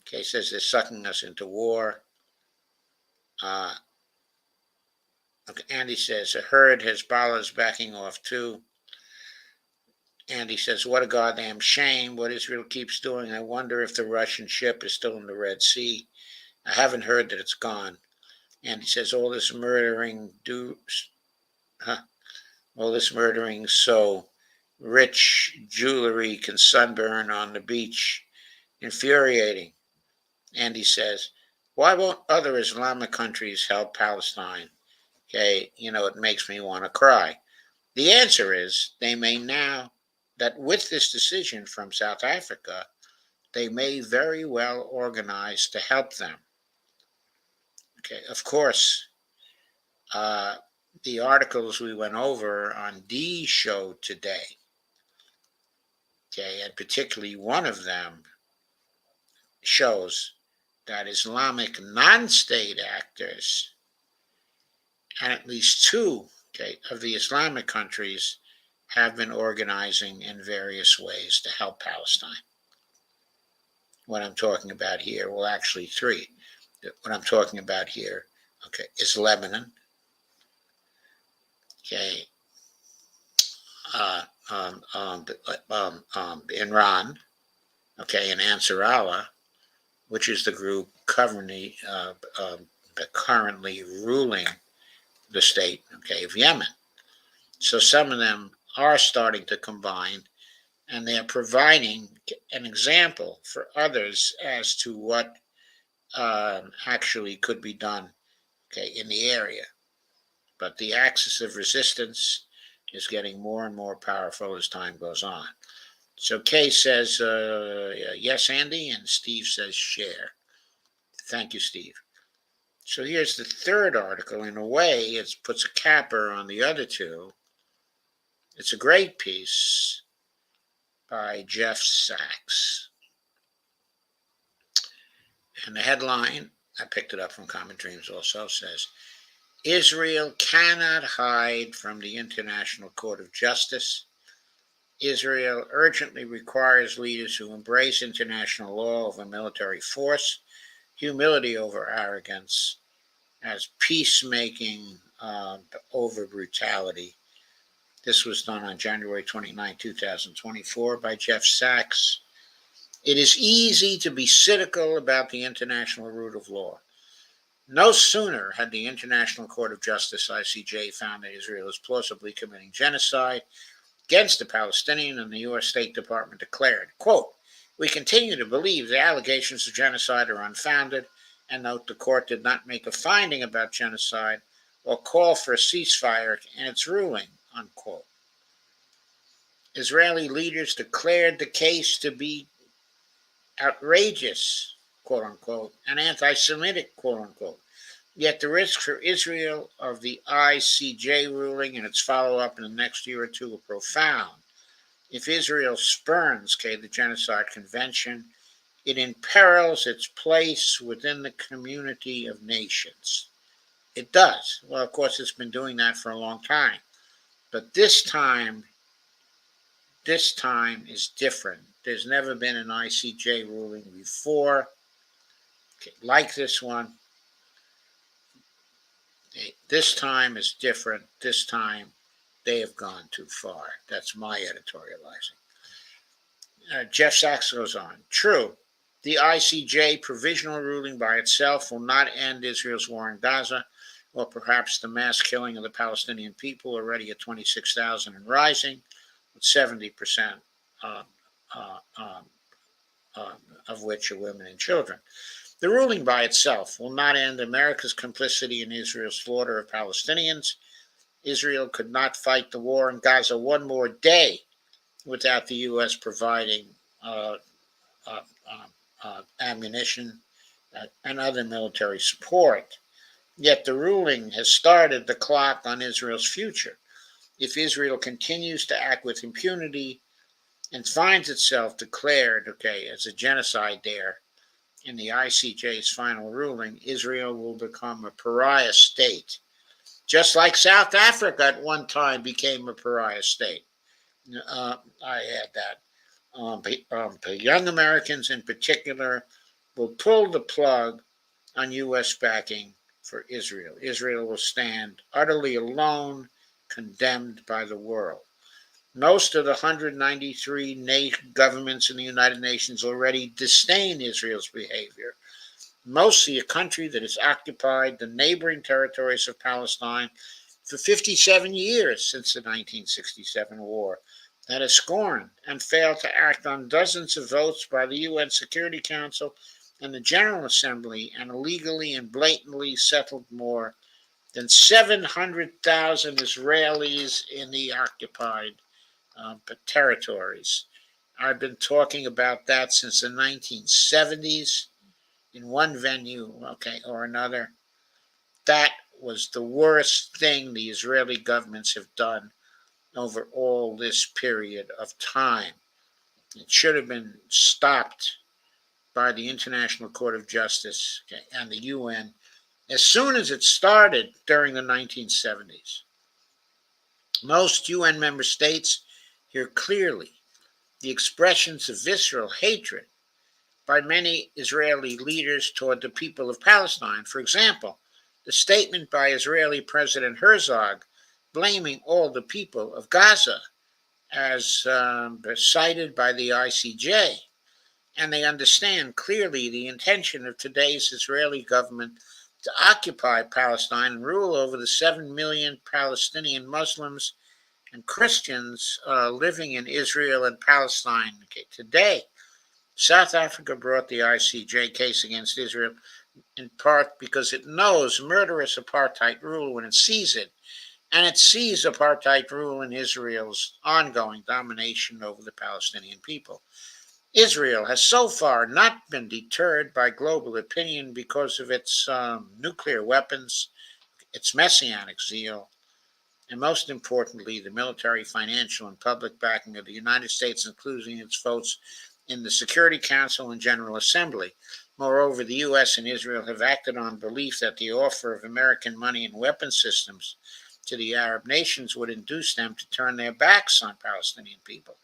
Kay says they're sucking us into war. Andy says, I heard Hezbollah's backing off too. Andy says, what a goddamn shame what Israel keeps doing. I wonder if the Russian ship is still in the Red Sea. I haven't heard that it's gone. Andy says, all this murdering so rich jewelry can sunburn on the beach. Infuriating. Andy says, why won't other Islamic countries help Palestine? It makes me want to cry. The answer is they may now, that with this decision from South Africa, they may very well organize to help them. Of course, the articles we went over on D's show today, and particularly one of them shows that Islamic non-state actors and at least two of the Islamic countries have been organizing in various ways to help Palestine. What I'm talking about here, well, actually three. What I'm talking about here, is Lebanon, Iran, and Ansar Allah, which is the group currently ruling the state, of Yemen. So some of them are starting to combine, and they are providing an example for others as to what actually could be done, in the area. But the axis of resistance is getting more and more powerful as time goes on. So Kay says, yes, Andy, and Steve says share. Thank you, Steve. So here's the third article. In a way, it puts a capper on the other two. It's a great piece by Jeff Sachs. And the headline, I picked it up from Common Dreams also, says, Israel cannot hide from the International Court of Justice. Israel urgently requires leaders who embrace international law over military force, humility over arrogance, as peacemaking over brutality. This was done on January 29, 2024 by Jeff Sachs. It is easy to be cynical about the international rule of law. No sooner had the International Court of Justice, ICJ, found that Israel is plausibly committing genocide against the Palestinian, and the U.S. State Department declared, quote, "We continue to believe the allegations of genocide are unfounded, and note the court did not make a finding about genocide or call for a ceasefire in its ruling," unquote. Israeli leaders declared the case to be outrageous, quote unquote, and anti-Semitic, quote unquote. Yet the risk for Israel of the ICJ ruling and its follow-up in the next year or two are profound. If Israel spurns the Genocide Convention, it imperils its place within the community of nations. It does. Well, of course, it's been doing that for a long time. But this time is different. There's never been an ICJ ruling before like this one. This time is different. This time they have gone too far. That's my editorializing. Jeff Sachs goes on. True, the ICJ provisional ruling by itself will not end Israel's war in Gaza, or perhaps the mass killing of the Palestinian people, already at 26,000 and rising, with 70% of which are women and children. The ruling by itself will not end America's complicity in Israel's slaughter of Palestinians. Israel could not fight the war in Gaza one more day without the U.S. providing ammunition and other military support. Yet the ruling has started the clock on Israel's future. If Israel continues to act with impunity and finds itself declared, as a genocide there in the ICJ's final ruling, Israel will become a pariah state, just like South Africa at one time became a pariah state. I had that. Young Americans in particular will pull the plug on U.S. backing for Israel. Israel will stand utterly alone, condemned by the world. Most of the 193 governments in the United Nations already disdain Israel's behavior. Mostly a country that has occupied the neighboring territories of Palestine for 57 years since the 1967 war, that has scorned and failed to act on dozens of votes by the UN Security Council and the General Assembly, and illegally and blatantly settled more than 700,000 Israelis in the occupied territories. I've been talking about that since the 1970s in one venue, or another. That was the worst thing the Israeli governments have done over all this period of time. It should have been stopped by the International Court of Justice and the UN as soon as it started during the 1970s. Most UN member states hear clearly the expressions of visceral hatred by many Israeli leaders toward the people of Palestine. For example, the statement by Israeli President Herzog blaming all the people of Gaza as cited by the ICJ. And they understand clearly the intention of today's Israeli government to occupy Palestine and rule over the 7 million Palestinian Muslims and Christians living in Israel and Palestine today. South Africa brought the ICJ case against Israel in part because it knows murderous apartheid rule when it sees it, and it sees apartheid rule in Israel's ongoing domination over the Palestinian people. Israel has so far not been deterred by global opinion because of its nuclear weapons, its messianic zeal, and most importantly, the military, financial, and public backing of the United States, including its votes in the Security Council and General Assembly. Moreover, the U.S. and Israel have acted on belief that the offer of American money and weapon systems to the Arab nations would induce them to turn their backs on Palestinian people.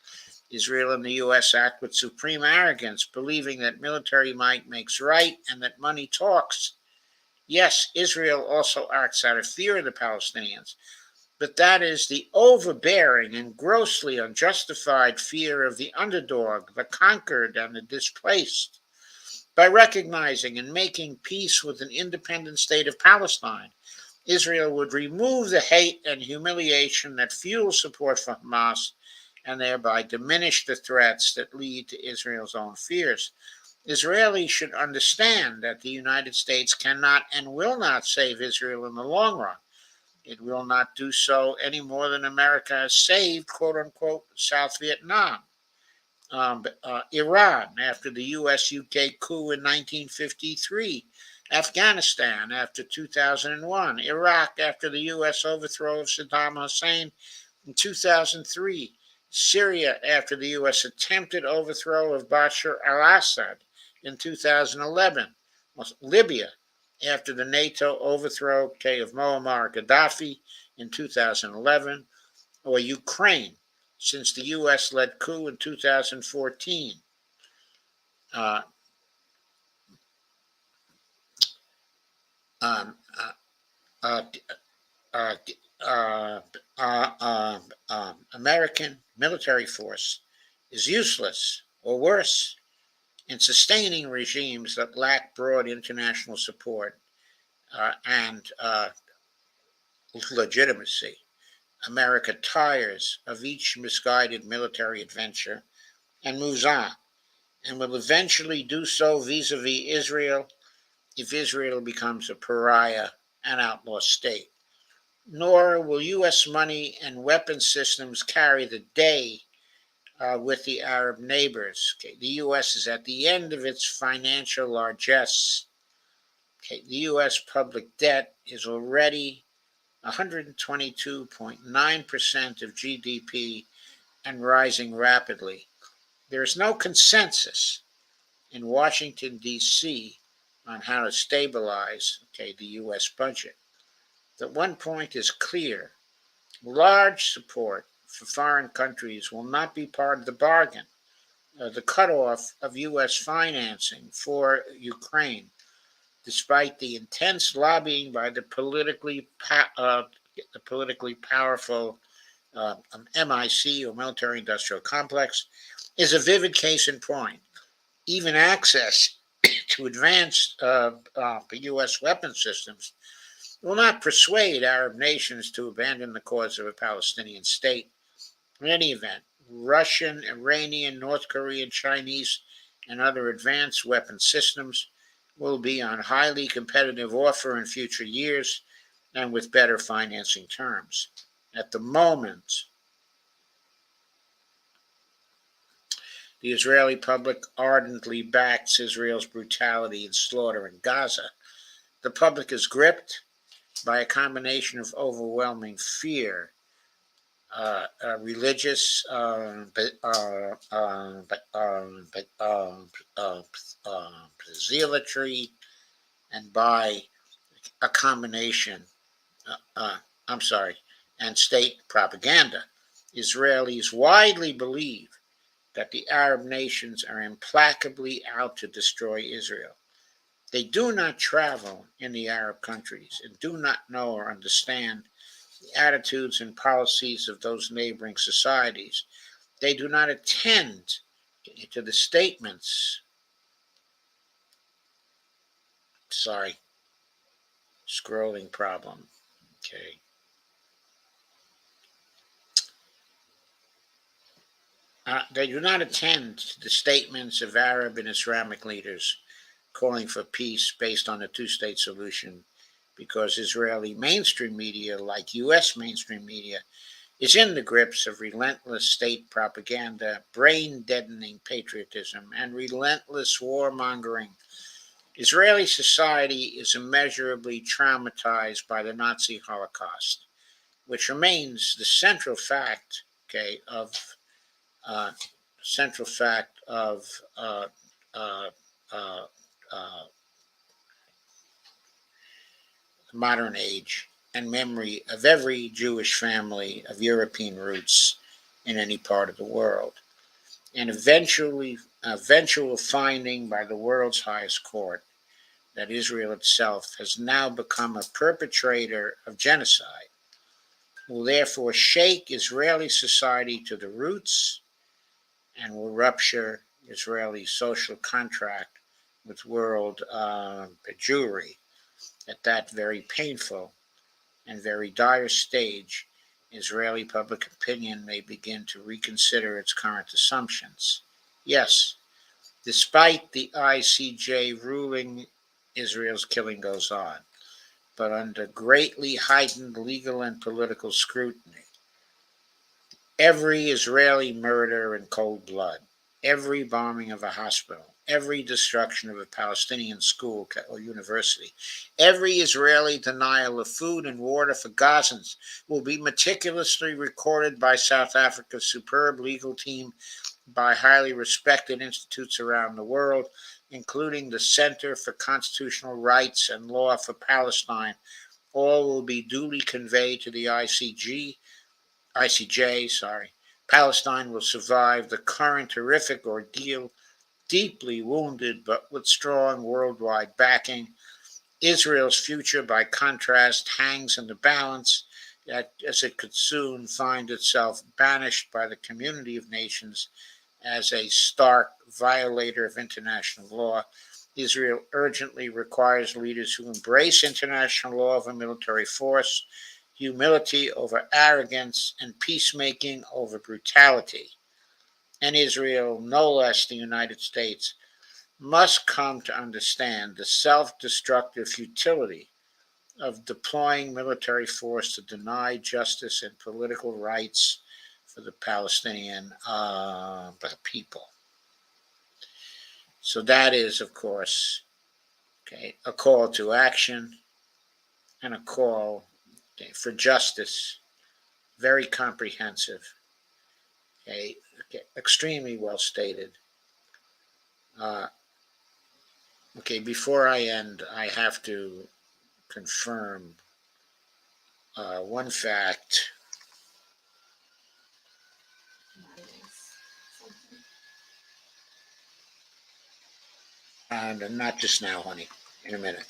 Israel and the U.S. act with supreme arrogance, believing that military might makes right and that money talks. Yes, Israel also acts out of fear of the Palestinians, but that is the overbearing and grossly unjustified fear of the underdog, the conquered, and the displaced. By recognizing and making peace with an independent state of Palestine, Israel would remove the hate and humiliation that fuel support for Hamas and thereby diminish the threats that lead to Israel's own fears. Israelis should understand that the United States cannot and will not save Israel in the long run. It will not do so any more than America has saved, quote unquote, South Vietnam, Iran after the US UK coup in 1953, Afghanistan after 2001, Iraq after the US overthrow of Saddam Hussein in 2003, Syria after the U.S. attempted overthrow of Bashar al-Assad in 2011, Libya after the NATO overthrow of Muammar Gaddafi in 2011, or Ukraine since the U.S.-led coup in 2014. Uh, um, uh, uh, American military force is useless or worse in sustaining regimes that lack broad international support and legitimacy. America tires of each misguided military adventure and moves on, and will eventually do so vis-a-vis Israel if Israel becomes a pariah and outlaw state. Nor will U.S. money and weapon systems carry the day with the Arab neighbors. Okay, the U.S. is at the end of its financial largesse. Okay, the U.S. public debt is already 122.9% of GDP and rising rapidly. There is no consensus in Washington, D.C. on how to stabilize the U.S. budget. But one point is clear. Large support for foreign countries will not be part of the bargain. The cutoff of U.S. financing for Ukraine, despite the intense lobbying by the politically powerful MIC, or military industrial complex, is a vivid case in point. Even access to advanced U.S. weapon systems will not persuade Arab nations to abandon the cause of a Palestinian state. In any event, Russian, Iranian, North Korean, Chinese, and other advanced weapon systems will be on highly competitive offer in future years and with better financing terms. At the moment, the Israeli public ardently backs Israel's brutality and slaughter in Gaza. The public is gripped by a combination of overwhelming fear, religious zealotry, and by a combination, and state propaganda. Israelis widely believe that the Arab nations are implacably out to destroy Israel. They do not travel in the Arab countries and do not know or understand the attitudes and policies of those neighboring societies. They do not attend to the statements. Scrolling problem. Okay. They do not attend to the statements of Arab and Islamic leaders calling for peace based on a two-state solution, because Israeli mainstream media, like U.S. mainstream media, is in the grips of relentless state propaganda, brain-deadening patriotism, and relentless warmongering. Israeli society is immeasurably traumatized by the Nazi Holocaust, which remains the central fact, of modern age. and memory of every Jewish family of European roots in any part of the world. And eventual finding by the world's highest court that Israel itself has now become a perpetrator of genocide will therefore shake Israeli society to the roots and will rupture Israeli social contract with world Jewry. At that very painful and very dire stage, Israeli public opinion may begin to reconsider its current assumptions. Yes, despite the ICJ ruling, Israel's killing goes on, but under greatly heightened legal and political scrutiny. Every Israeli murder in cold blood, every bombing of a hospital, every destruction of a Palestinian school or university, every Israeli denial of food and water for Gazans will be meticulously recorded by South Africa's superb legal team, by highly respected institutes around the world, including the Center for Constitutional Rights and Law for Palestine. All will be duly conveyed to the ICJ. Palestine will survive the current horrific ordeal, deeply wounded but with strong worldwide backing. Israel's future, by contrast, hangs in the balance, as it could soon find itself banished by the community of nations as a stark violator of international law. Israel urgently requires leaders who embrace international law over military force, humility over arrogance, and peacemaking over brutality. And Israel, no less the United States, must come to understand the self-destructive futility of deploying military force to deny justice and political rights for the Palestinian people. So that is, of course, a call to action and a call for justice, very comprehensive, extremely well stated. Before I end, I have to confirm one fact. And not just now, honey, in a minute.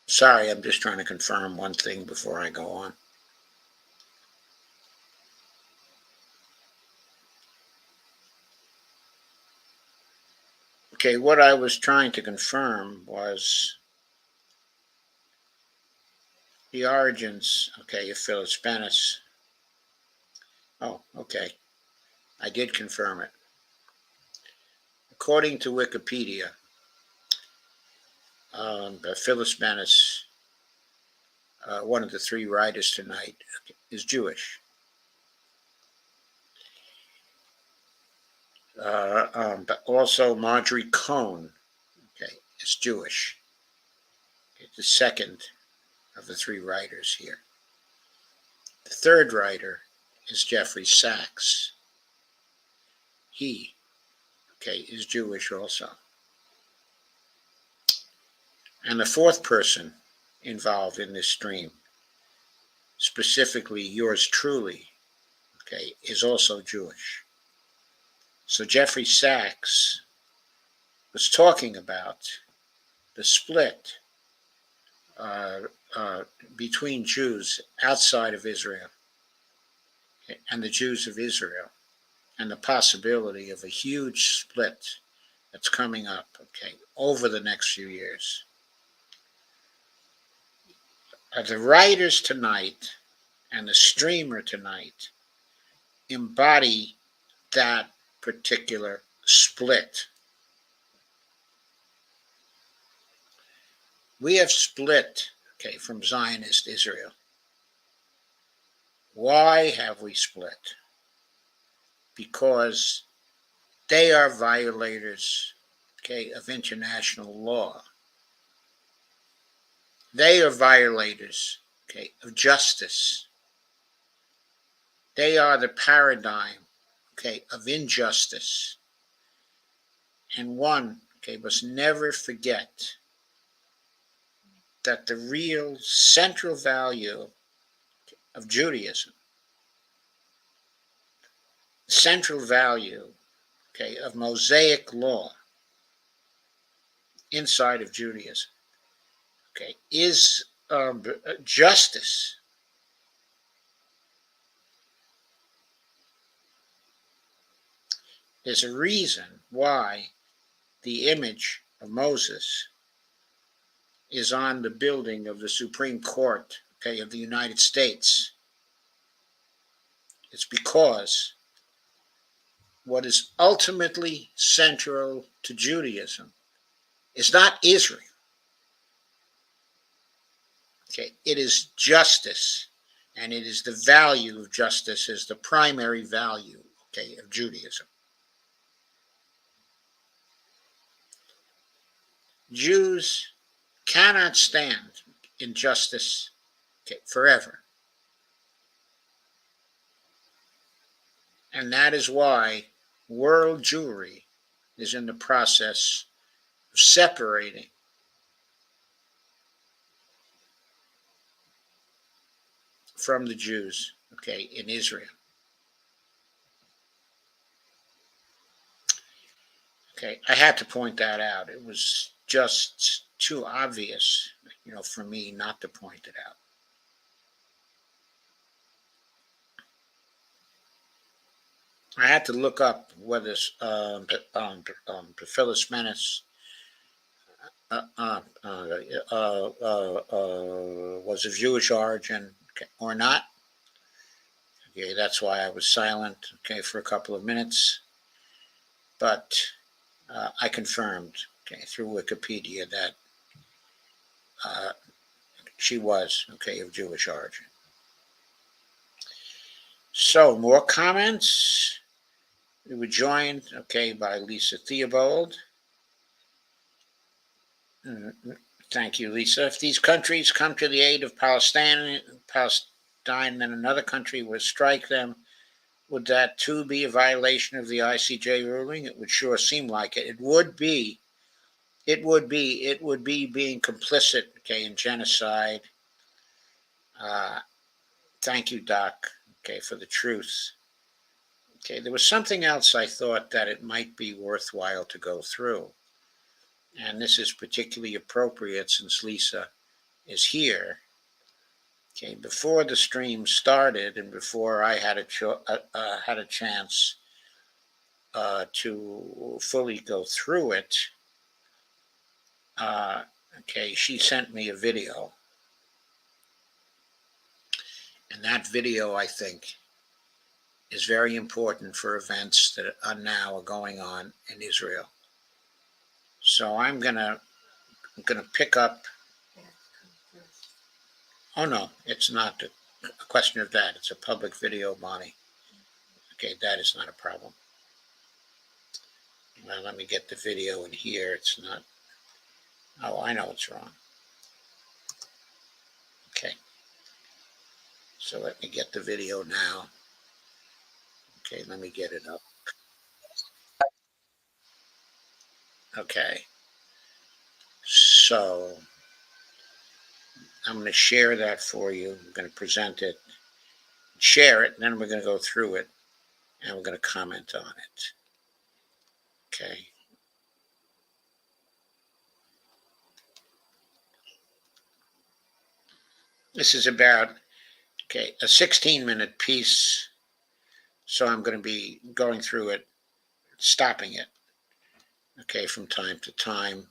Sorry, I'm just trying to confirm one thing before I go on. What I was trying to confirm was the origins, of Phyllis Bennis. Oh, okay. I did confirm it. According to Wikipedia, Phyllis Bennis, one of the three writers tonight, is Jewish. But also Marjorie Cohn, is Jewish. The second of the three writers here. The third writer is Jeffrey Sachs. He, is Jewish also. And the fourth person involved in this stream, specifically yours truly, is also Jewish. So Jeffrey Sachs was talking about the split between Jews outside of Israel and the Jews of Israel, and the possibility of a huge split that's coming up, okay, over the next few years. The writers tonight and the streamer tonight embody that particular split. We have split, okay, from Zionist Israel. Why have we split? Because they are violators, okay, of international law. They are violators, okay, of justice. They are the paradigm, okay, of injustice. And one, okay, must never forget that the real central value of Judaism, central value, okay, of Mosaic law inside of Judaism, okay, is justice. There's a reason why the image of Moses is on the building of the Supreme Court, okay, of the United States. It's because what is ultimately central to Judaism is not Israel. Okay, it is justice, and it is the value of justice as the primary value, okay, of Judaism. Jews cannot stand injustice, okay, forever. And that is why world Jewry is in the process of separating from the Jews, okay, in Israel. Okay, I had to point that out. It was just too obvious, for me not to point it out. I had to look up whether Phyllis Menace was of Jewish origin, okay, or not. Okay, that's why I was silent, okay, for a couple of minutes. But I confirmed, okay, through Wikipedia that she was, okay, of Jewish origin. So, more comments. We were joined, okay, by Lisa Theobald. Thank you, Lisa. If these countries come to the aid of Palestine, then another country would strike them. Would that too be a violation of the ICJ ruling? It would sure seem like it. It would be being complicit, okay, in genocide. Thank you, Doc, okay, for the truth. Okay, there was something else I thought that it might be worthwhile to go through. And this is particularly appropriate since Lisa is here. Okay, before the stream started and before I had a chance to fully go through it, okay, she sent me a video. And that video, I think, is very important for events that are now going on in Israel. So I'm gonna pick up. Oh no, it's not a question of that. It's a public video, Bonnie. Okay, that is not a problem. Well, let me get the video in here. It's not. Oh, I know it's wrong. Okay. So let me get the video now. Okay, let me get it up. Okay. So I'm going to share that for you. I'm going to present it, share it, and then we're going to go through it, and we're going to comment on it. Okay. This is about, okay, a 16-minute piece. So I'm going to be going through it, stopping it, okay, from time to time.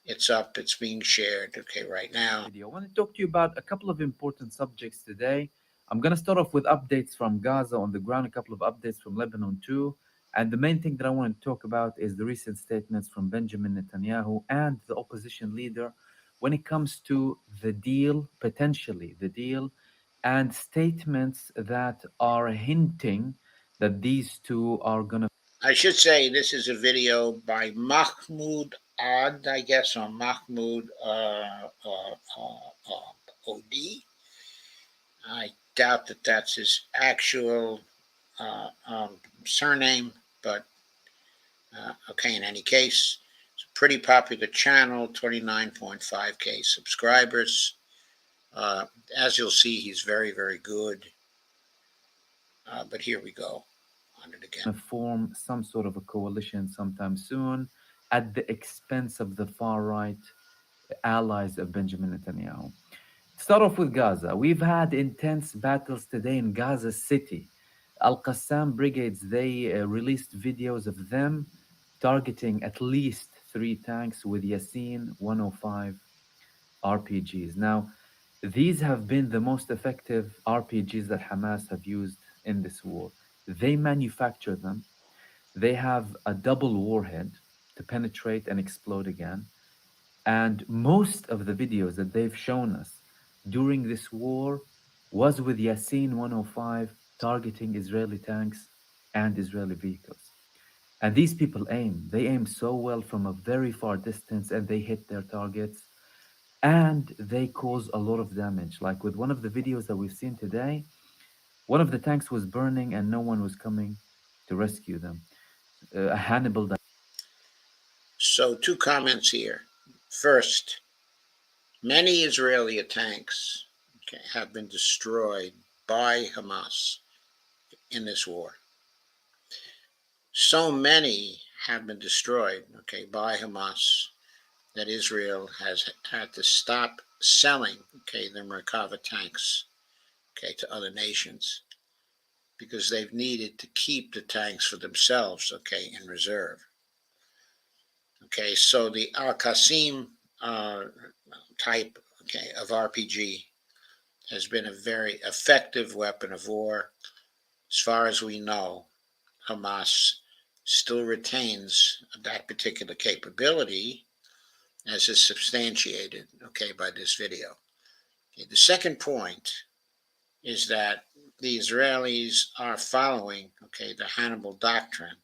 It's up, it's being shared, okay, right now.
Video. I want to talk to you about a couple of important subjects today. I'm going to start off with updates from Gaza on the ground, a couple of updates from Lebanon too. And the main thing that I want to talk about is the recent statements from Benjamin Netanyahu and the opposition leader when it comes to the deal, potentially the deal, and statements that are hinting that these two are going to.
I should say this is a video by Mahmoud Ad, I guess, or Mahmoud OD. I doubt that that's his actual surname, but okay, in any case, it's a pretty popular channel, 29.5K subscribers. Uh, as you'll see, he's very, very good. But here we go on it again.
Form some sort of a coalition sometime soon at the expense of the far right allies of Benjamin Netanyahu. Start off with Gaza. We've had intense battles today in Gaza City. Al Qassam brigades, they released videos of them targeting at least three tanks with Yasin 105 RPGs. Now, these have been the most effective RPGs that Hamas have used in this war. They manufacture them, they have a double warhead to penetrate and explode again. And most of the videos that they've shown us during this war was with Yasin 105 targeting Israeli tanks and Israeli vehicles. And these people aim. They aim so well from a very far distance and they hit their targets and they cause a lot of damage. Like with one of the videos that we've seen today, one of the tanks was burning and no one was coming to rescue them. Hannibal.
So, two comments here. First, many Israeli tanks, okay, have been destroyed by Hamas in this war. So many have been destroyed, okay, by Hamas that Israel has had to stop selling, okay, the Merkava tanks, okay, to other nations because they've needed to keep the tanks for themselves, okay, in reserve. Okay, so the Al Qasim type, okay, of RPG has been a very effective weapon of war. As far as we know, Hamas still retains that particular capability, as is substantiated, okay, by this video. Okay, the second point is that the Israelis are following, okay, the Hannibal doctrine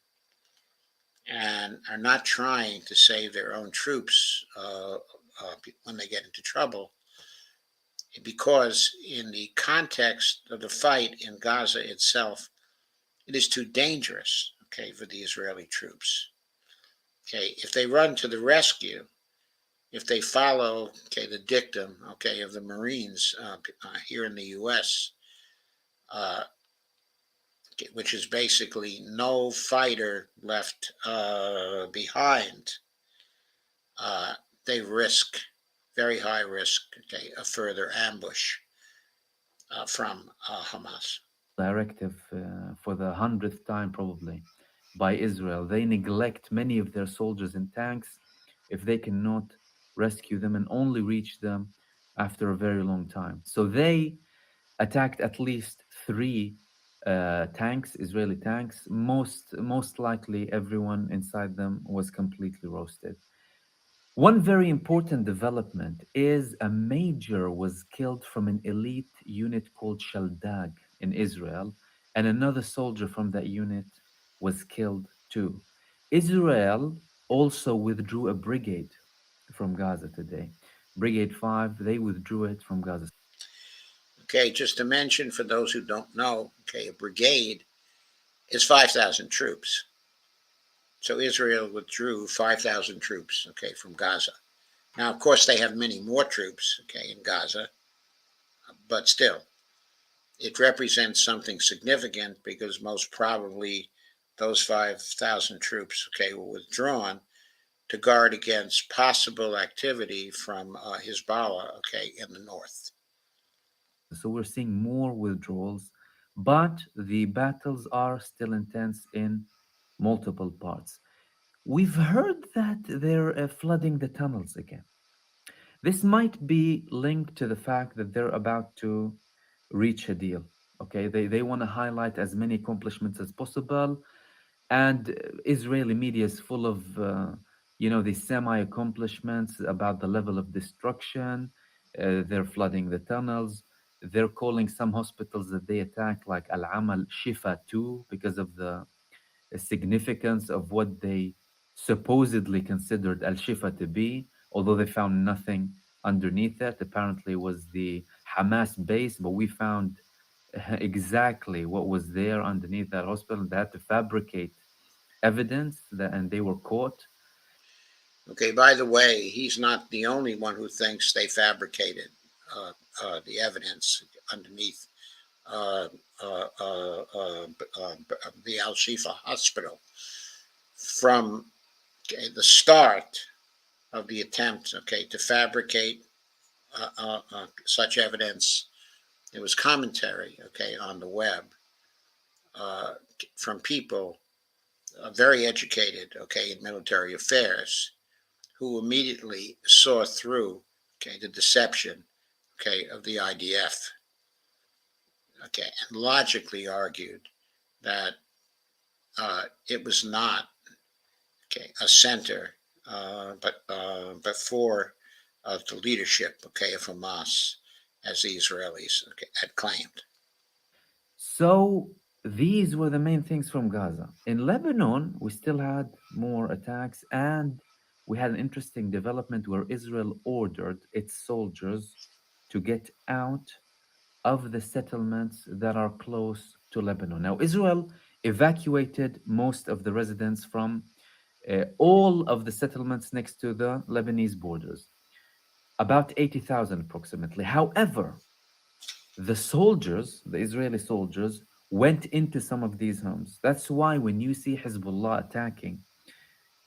and are not trying to save their own troops when they get into trouble, because in the context of the fight in Gaza itself, it is too dangerous, okay, for the Israeli troops. Okay, if they run to the rescue, if they follow, okay, the dictum, okay, of the Marines here in the U.S., uh, which is basically no fighter left behind, uh, they risk, very high risk, okay, a further ambush from Hamas.
Directive for the hundredth time, probably, by Israel. They neglect many of their soldiers and tanks if they cannot rescue them and only reach them after a very long time. So they attacked at least three tanks, Israeli tanks. Most likely, everyone inside them was completely roasted. One very important development is a major was killed from an elite unit called Shaldag in Israel, and another soldier from that unit was killed too. Israel also withdrew a brigade from Gaza today. Brigade 5, they withdrew it from Gaza.
Okay, just to mention for those who don't know, okay, a brigade is 5,000 troops. So Israel withdrew 5,000 troops, okay, from Gaza. Now, of course, they have many more troops, okay, in Gaza, but still, it represents something significant because most probably those 5,000 troops, okay, were withdrawn to guard against possible activity from Hezbollah, okay, in the north.
So we're seeing more withdrawals, but the battles are still intense in multiple parts. We've heard that they're flooding the tunnels again. This might be linked to the fact that they're about to reach a deal. Okay, they want to highlight as many accomplishments as possible, and Israeli media is full of these semi accomplishments about the level of destruction. They're flooding the tunnels. They're calling some hospitals that they attack like Al Amal Shifa 2 because of the significance of what they supposedly considered Al Shifa to be, although they found nothing underneath it. Apparently, it was the Hamas base, but we found exactly what was there underneath that hospital. They had to fabricate evidence that, and they were caught.
Okay, by the way, he's not the only one who thinks they fabricated uh, the evidence underneath uh, uh, uh, uh, the Al Shifa Hospital. From the start of the attempt, to fabricate such evidence, there was commentary, on the web uh, from people very educated, in military affairs, who immediately saw through, the deception, of the IDF, and logically argued that it was not, a center, but for the leadership, of Hamas, as the Israelis, had claimed.
So these were the main things from Gaza. In Lebanon, we still had more attacks, and we had an interesting development where Israel ordered its soldiers to get out of the settlements that are close to Lebanon. Now, Israel evacuated most of the residents from all of the settlements next to the Lebanese borders, about 80,000 approximately. However, the soldiers, the Israeli soldiers, went into some of these homes. That's why when you see Hezbollah attacking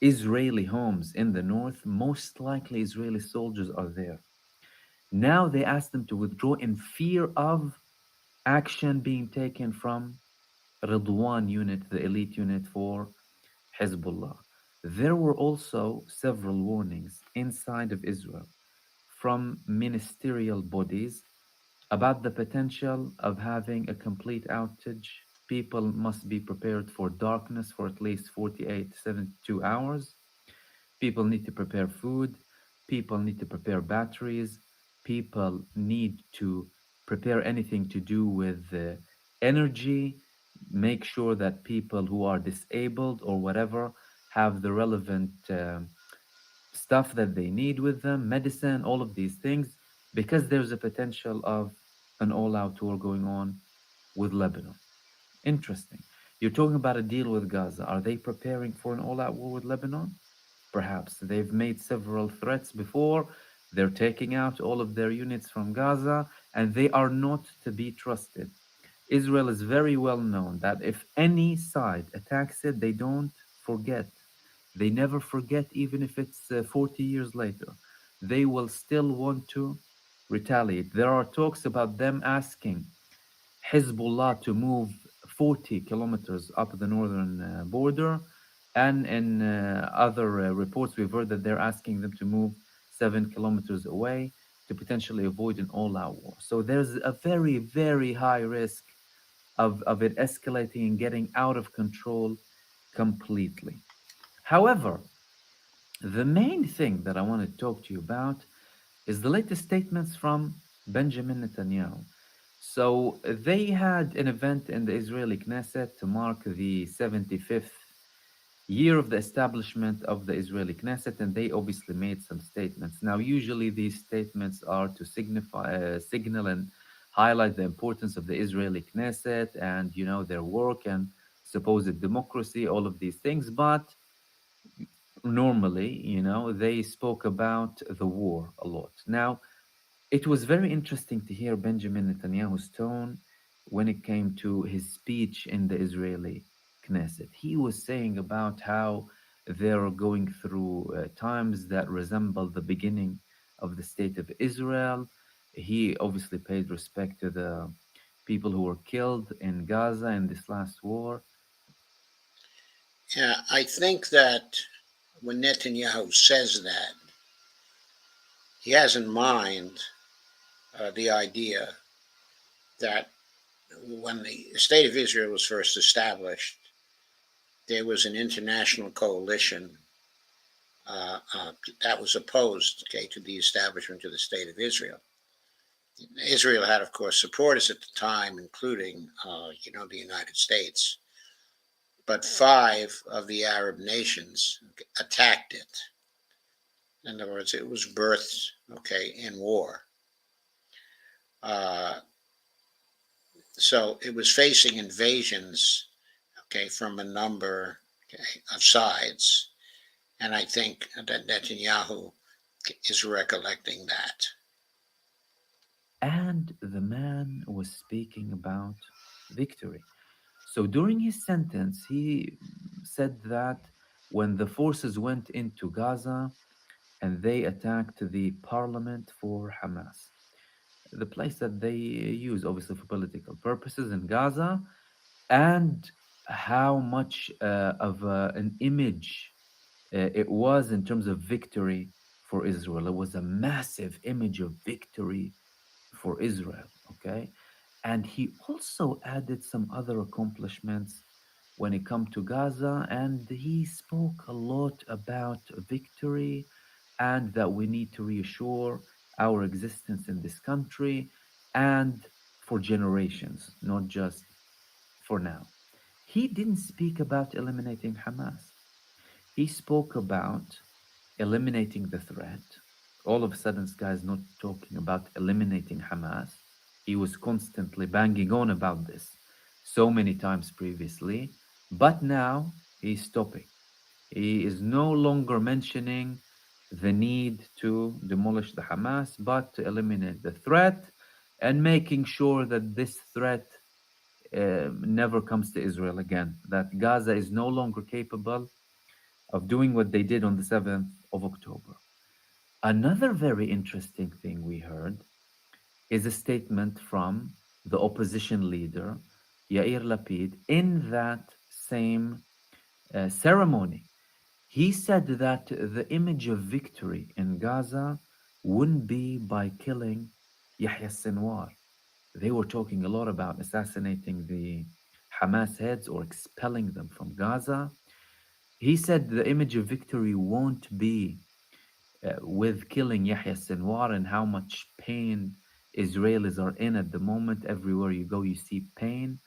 Israeli homes in the north, most likely Israeli soldiers are there. Now they asked them to withdraw in fear of action being taken from Ridwan unit, the elite unit for Hezbollah. There were also several warnings inside of Israel from ministerial bodies about the potential of having a complete outage. People must be prepared for darkness for at least 48 to 72 hours. People need to prepare food. People need to prepare batteries. People need to prepare anything to do with energy. Make sure that people who are disabled or whatever have the relevant stuff that they need with them, medicine, all of these things, because there's a potential of an all out war going on with Lebanon. Interesting. You're talking about a deal with Gaza. Are they preparing for an all out war with Lebanon? Perhaps. They've made several threats before. They're taking out all of their units from Gaza, and they are not to be trusted. Israel is very well known that if any side attacks it, they don't forget. They never forget, even if it's 40 years later. They will still want to retaliate. There are talks about them asking Hezbollah to move 40 kilometers up the northern border. And in other reports, we've heard that they're asking them to move 7 kilometers away to potentially avoid an all out war. So there's a very, very high risk of it escalating and getting out of control completely. However, the main thing that I want to talk to you about is the latest statements from Benjamin Netanyahu. So they had an event in the Israeli Knesset to mark the 75th year of the establishment of the Israeli Knesset, and they obviously made some statements. Now, usually these statements are to signal and highlight the importance of the Israeli Knesset and their work and supposed democracy, all of these things. But normally, they spoke about the war a lot. Now, it was very interesting to hear Benjamin Netanyahu's tone when it came to his speech in the Israeli Knesset. He was saying about how they're going through times that resemble the beginning of the state of Israel. He obviously paid respect to the people who were killed in Gaza in this last war.
Yeah, I think that. when Netanyahu says that, he has in mind the idea that when the State of Israel was first established, there was an international coalition that was opposed, okay, to the establishment of the State of Israel. Israel had, of course, supporters at the time, including, the United States, but five of the Arab nations attacked it. In other words, it was birthed, okay, in war. Uh, so it was facing invasions, okay, from a number, okay, of sides. And I think that Netanyahu is recollecting that.
And the man was speaking about victory. So during his sentence, he said that when the forces went into Gaza and they attacked the parliament for Hamas, the place that they use obviously for political purposes in Gaza, and how much of an image it was in terms of victory for Israel. It was a massive image of victory for Israel. Okay. And he also added some other accomplishments when it come to Gaza, and he spoke a lot about victory and that we need to reassure our existence in this country and for generations, not just for now. He didn't speak about eliminating Hamas. He spoke about eliminating the threat. All of a sudden, this guy's not talking about eliminating Hamas. He was constantly banging on about this so many times previously, but now he's stopping. He is no longer mentioning the need to demolish the Hamas, but to eliminate the threat and making sure that this threat never comes to Israel again, that Gaza is no longer capable of doing what they did on the 7th of October. Another very interesting thing we heard is a statement from the opposition leader, Yair Lapid, in that same ceremony. He said that the image of victory in Gaza wouldn't be by killing Yahya Sinwar. They were talking a lot about assassinating the Hamas heads or expelling them from Gaza. He said the image of victory won't be with killing Yahya Sinwar and how much pain Israelis are in at the moment. Everywhere you go, you see pain.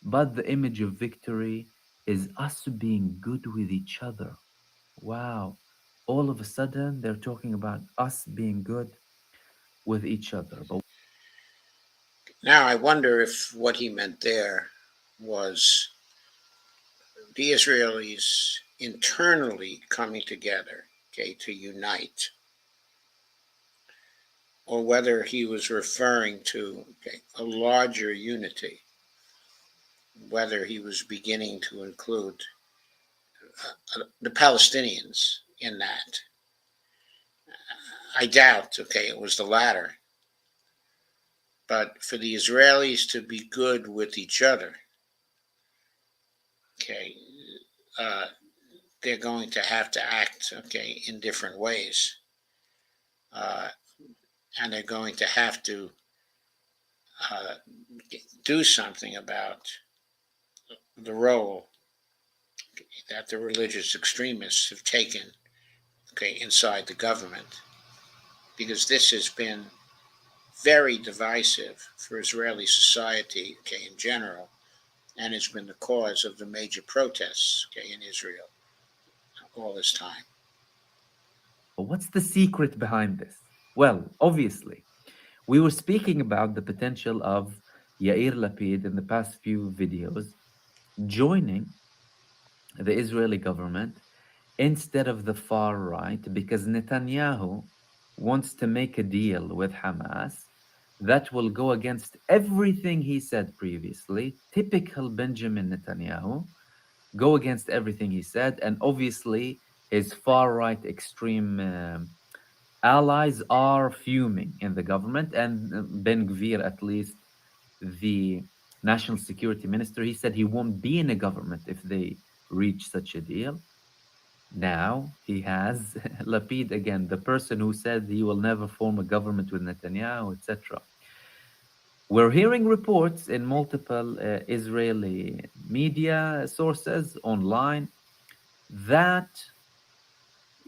But the image of victory is us being good with each other. Wow. All of a sudden, they're talking about us being good with each other. But
Now, I wonder if what he meant there was the Israelis internally coming together, okay, to unite, or whether he was referring to, okay, a larger unity, whether he was beginning to include the Palestinians in that. I doubt, okay, it was the latter. But for the Israelis to be good with each other, okay, uh, they're going to have to act, okay, in different ways. Uh, and they're going to have to uh, do something about the role that the religious extremists have taken, okay, inside the government, because this has been very divisive for Israeli society, okay, in general, and it's been the cause of the major protests, okay, in Israel all this time.
what's the secret behind this? Well, obviously, we were speaking about the potential of Yair Lapid in the past few videos joining the Israeli government instead of the far right because Netanyahu wants to make a deal with Hamas that will go against everything he said previously. Typical Benjamin Netanyahu, go against everything he said, and obviously his far right extreme allies are fuming in the government, and Ben Gvir, at least the national security minister, he said he won't be in a government if they reach such a deal. Now he has Lapid again, the person who said he will never form a government with Netanyahu, etc. We're hearing reports in multiple Israeli media sources online that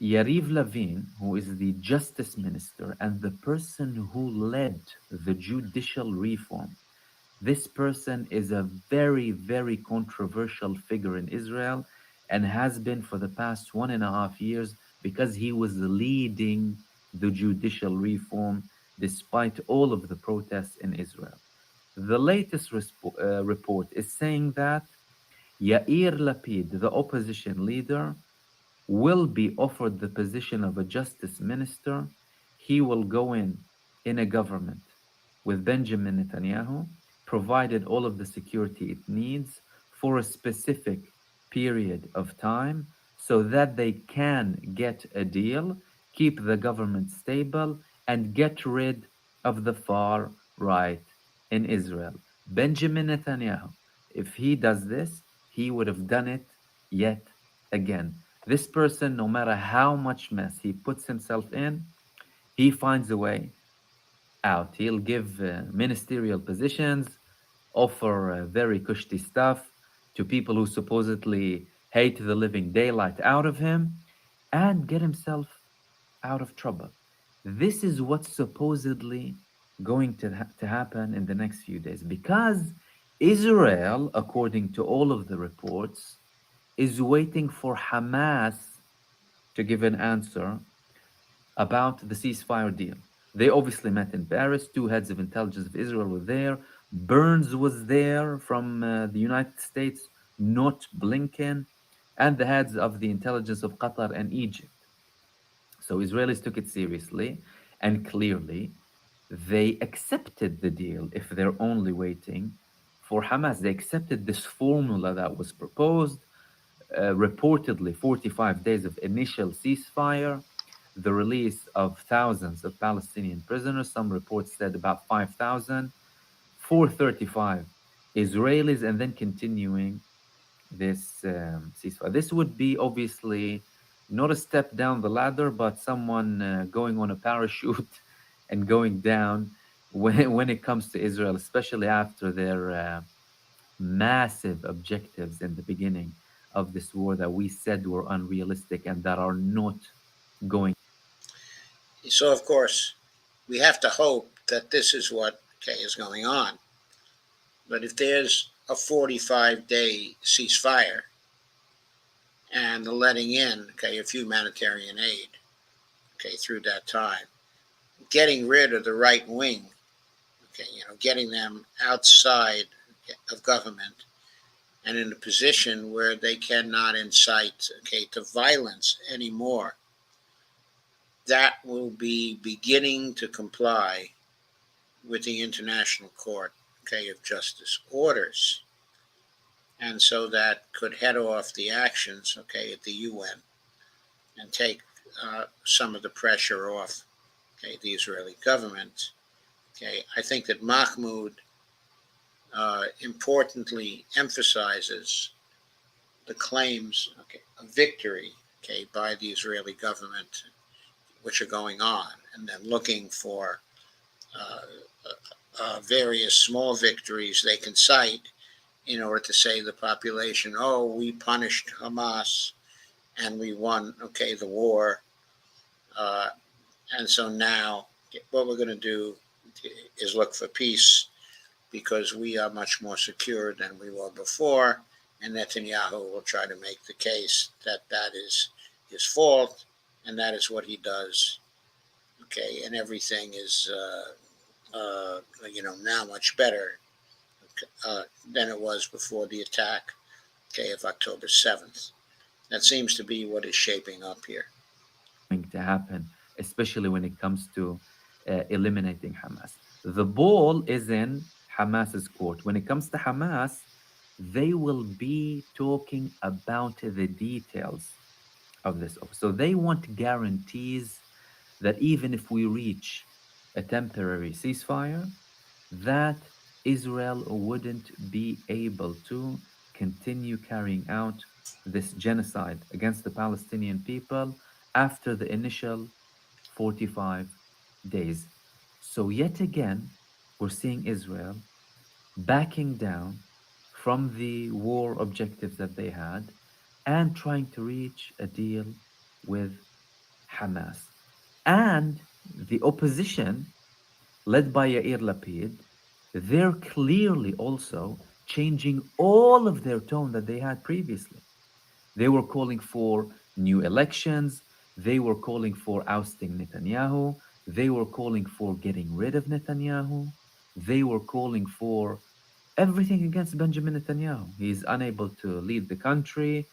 Yariv Levin, who is the justice minister and the person who led the judicial reform, this person is a very, very controversial figure in Israel and has been for the past 1.5 years because he was leading the judicial reform despite all of the protests in Israel. The latest report is saying that Yair Lapid, the opposition leader, will be offered the position of a justice minister. He will go in a government with Benjamin Netanyahu, provided all of the security it needs for a specific period of time so that they can get a deal, keep the government stable, and get rid of the far right in Israel. Benjamin Netanyahu, if he does this, he would have done it yet again. This person, no matter how much mess he puts himself in, he finds a way out. He'll give ministerial positions, offer very cushy stuff to people who supposedly hate the living daylight out of him, and get himself out of trouble. This is what's supposedly going to happen in the next few days because Israel, according to all of the reports, is waiting for Hamas to give an answer about the ceasefire deal. They obviously met in Paris. Two heads of intelligence of Israel were there. Burns was there from the United States, not Blinken, and the heads of the intelligence of Qatar and Egypt. So Israelis took it seriously, and clearly they accepted the deal if they're only waiting for Hamas. They accepted this formula that was proposed, reportedly 45 days of initial ceasefire, the release of thousands of Palestinian prisoners. Some reports said about 5,000, 435 Israelis, and then continuing this ceasefire. This would be obviously not a step down the ladder, but someone going on a parachute and going down when it comes to Israel, especially after their massive objectives in the beginning of this war that we said were unrealistic and that are not going.
So, of course, we have to hope that this is what is going on. But if there's a 45-day ceasefire and the letting in of humanitarian aid through that time, getting rid of the right wing, getting them outside of government and in a position where they cannot incite to violence anymore, that will be beginning to comply with the International Court of Justice orders. And so that could head off the actions at the UN and take some of the pressure off the Israeli government. I think that Mahmoud importantly emphasizes the claims of victory by the Israeli government, which are going on, and then looking for uh, various small victories they can cite in order to say to the population, oh, we punished Hamas and we won, the war. Uh, and so now what we're going to do is look for peace because we are much more secure than we were before. And Netanyahu will try to make the case that that is his fault and that is what he does. And everything is, now much better than it was before the attack, of October 7th. That seems to be what is shaping up here.
Going to happen, especially when it comes to eliminating Hamas. The ball is in Hamas's court. When it comes to Hamas, they will be talking about the details of this. So they want guarantees that even if we reach a temporary ceasefire, that Israel wouldn't be able to continue carrying out this genocide against the Palestinian people after the initial 45 days. So, yet again, we're seeing Israel backing down from the war objectives that they had and trying to reach a deal with Hamas. And the opposition, led by Yair Lapid, they're clearly also changing all of their tone that they had previously. They were calling for new elections. They were calling for ousting Netanyahu. They were calling for getting rid of Netanyahu. They were calling for everything against Benjamin Netanyahu. He's unable to lead the country.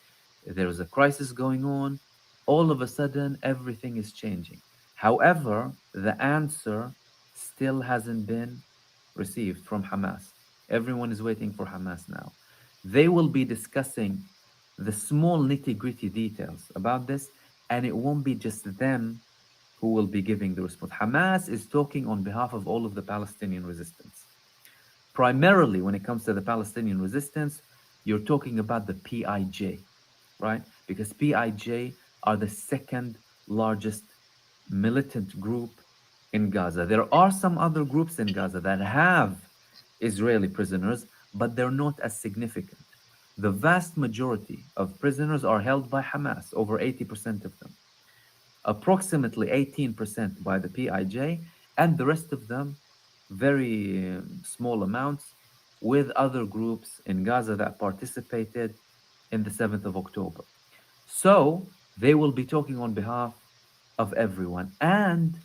There is a crisis going on. All of a sudden, everything is changing. However, the answer still hasn't been received from Hamas. Everyone is waiting for Hamas now. They will be discussing the small nitty gritty details about this, and it won't be just them who will be giving the response. Hamas is talking on behalf of all of the Palestinian resistance. Primarily, when it comes to the Palestinian resistance, you're talking about the PIJ, right? Because PIJ are the second largest militant group in Gaza. There are some other groups in Gaza that have Israeli prisoners, but they're not as significant. The vast majority of prisoners are held by Hamas, over 80% of them, approximately 18% by the PIJ, and the rest of them, very small amounts, with other groups in Gaza that participated in the 7th of October. So they will be talking on behalf of everyone. And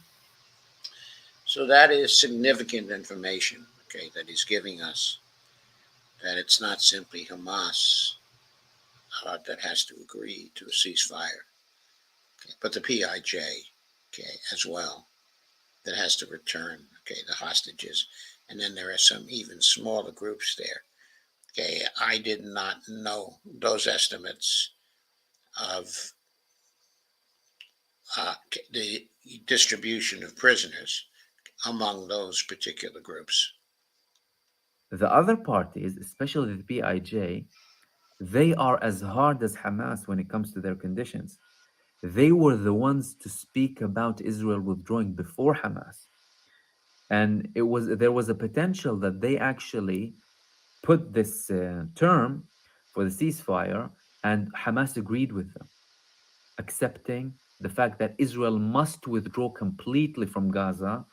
So that is significant information, okay, that he's giving us, that it's not simply Hamas that has to agree to a ceasefire, okay, but the PIJ, okay, as well, that has to return, okay, the hostages. And then there are some even smaller groups there. Okay, I did not know those estimates of the distribution of prisoners among those particular groups.
the other parties, especially the PIJ, they are as hard as Hamas when it comes to their conditions. They were the ones to speak about Israel withdrawing before Hamas. And there was a potential that they actually put this term for the ceasefire, and Hamas agreed with them, accepting the fact that Israel must withdraw completely from Gaza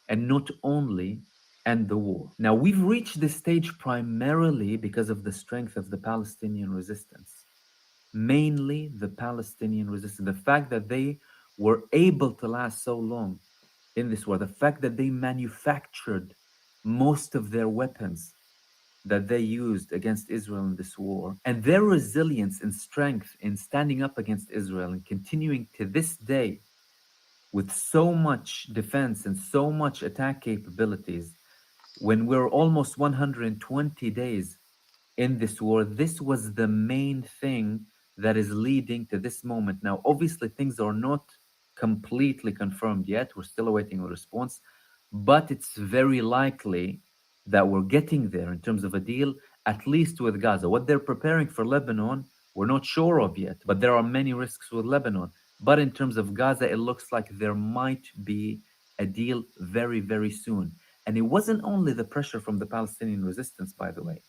and not only end the war. Now, we've reached this stage primarily because of the strength of the Palestinian resistance, mainly the Palestinian resistance, the fact that they were able to last so long in this war, the fact that they manufactured most of their weapons that they used against Israel in this war, and their resilience and strength in standing up against Israel and continuing to this day with so much defense and so much attack capabilities, when we're almost 120 days in this war, this was the main thing that is leading to this moment. Now, obviously, things are not completely confirmed yet. We're still awaiting a response, but it's very likely that we're getting there in terms of a deal, at least with Gaza. What they're preparing for Lebanon, we're not sure of yet, but there are many risks with Lebanon. But in terms of Gaza, it looks like there might be a deal very, very soon. And it wasn't only the pressure from the Palestinian resistance, by the way.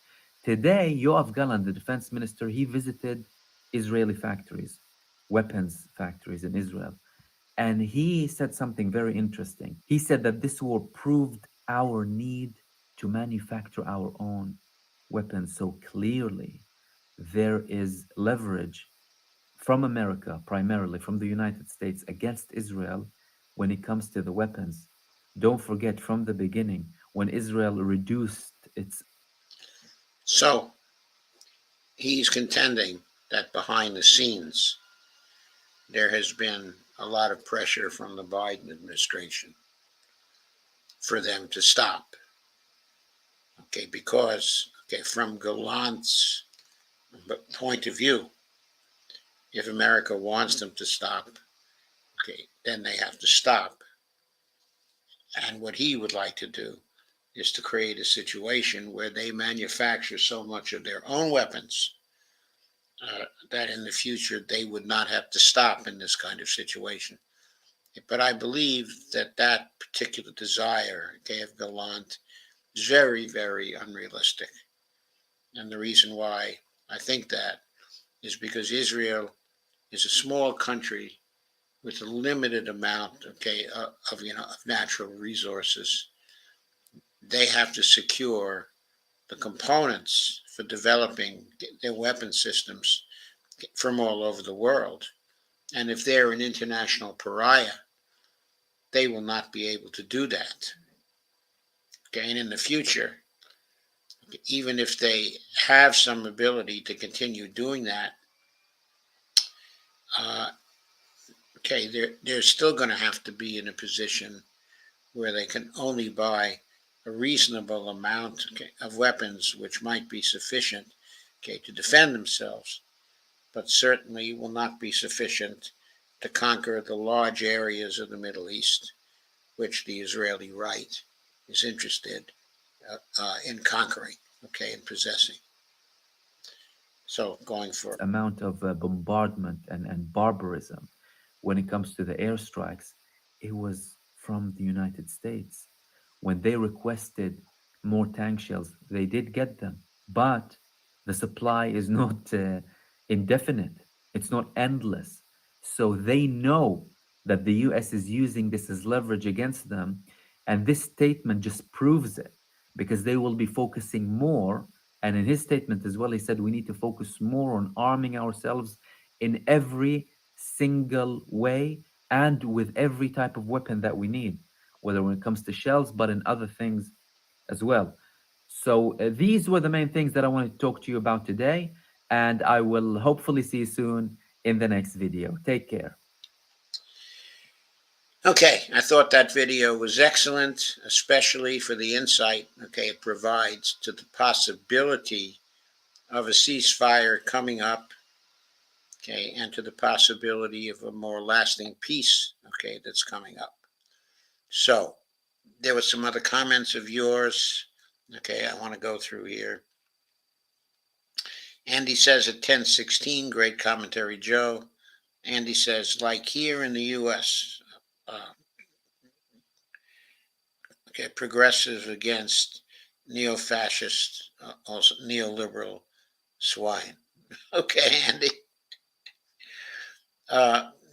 Today, Yoav Gallant, the defense minister, he visited Israeli factories, weapons factories in Israel. And he said something very interesting. He said that this war proved our need to manufacture our own weapons. So clearly, there is leverage from America, primarily from the United States, against Israel when it comes to the weapons. Don't forget, from the beginning, when Israel reduced its
So he's contending that behind the scenes, there has been a lot of pressure from the Biden administration for them to stop. Okay, because okay, from Gallant's point of view, if America wants them to stop, okay, then they have to stop. And what he would like to do is to create a situation where they manufacture so much of their own weapons, that in the future they would not have to stop in this kind of situation. But I believe that that particular desire, okay, of Gallant is very, very unrealistic. And the reason why I think that is because Israel is a small country with a limited amount, okay, of natural resources. They have to secure the components for developing their weapon systems from all over the world. And if they're an international pariah, they will not be able to do that. Okay, and in the future, even if they have some ability to continue doing that, uh, okay, they're still going to have to be in a position where they can only buy a reasonable amount, okay, of weapons, which might be sufficient, okay, to defend themselves, but certainly will not be sufficient to conquer the large areas of the Middle East, which the Israeli right is interested in conquering, okay, and possessing. So going for
amount of bombardment and barbarism when it comes to the airstrikes, it was from the United States. When they requested more tank shells, they did get them, but the supply is not indefinite, it's not endless. So they know that the US is using this as leverage against them. And this statement just proves it because they will be focusing more. And in his statement as well, he said we need to focus more on arming ourselves in every single way and with every type of weapon that we need, whether when it comes to shells, but in other things as well. So these were the main things that I wanted to talk to you about today. And I will hopefully see you soon in the next video. Take care.
Okay, I thought that video was excellent, especially for the insight, okay, it provides to the possibility of a ceasefire coming up, okay, and to the possibility of a more lasting peace, okay, that's coming up. So, there were some other comments of yours, okay, I want to go through here. Andy says at 10:16, great commentary, Joe. Andy says, like here in the U.S., uh, okay, progressive against neo-fascist, also neoliberal swine. Okay, Andy.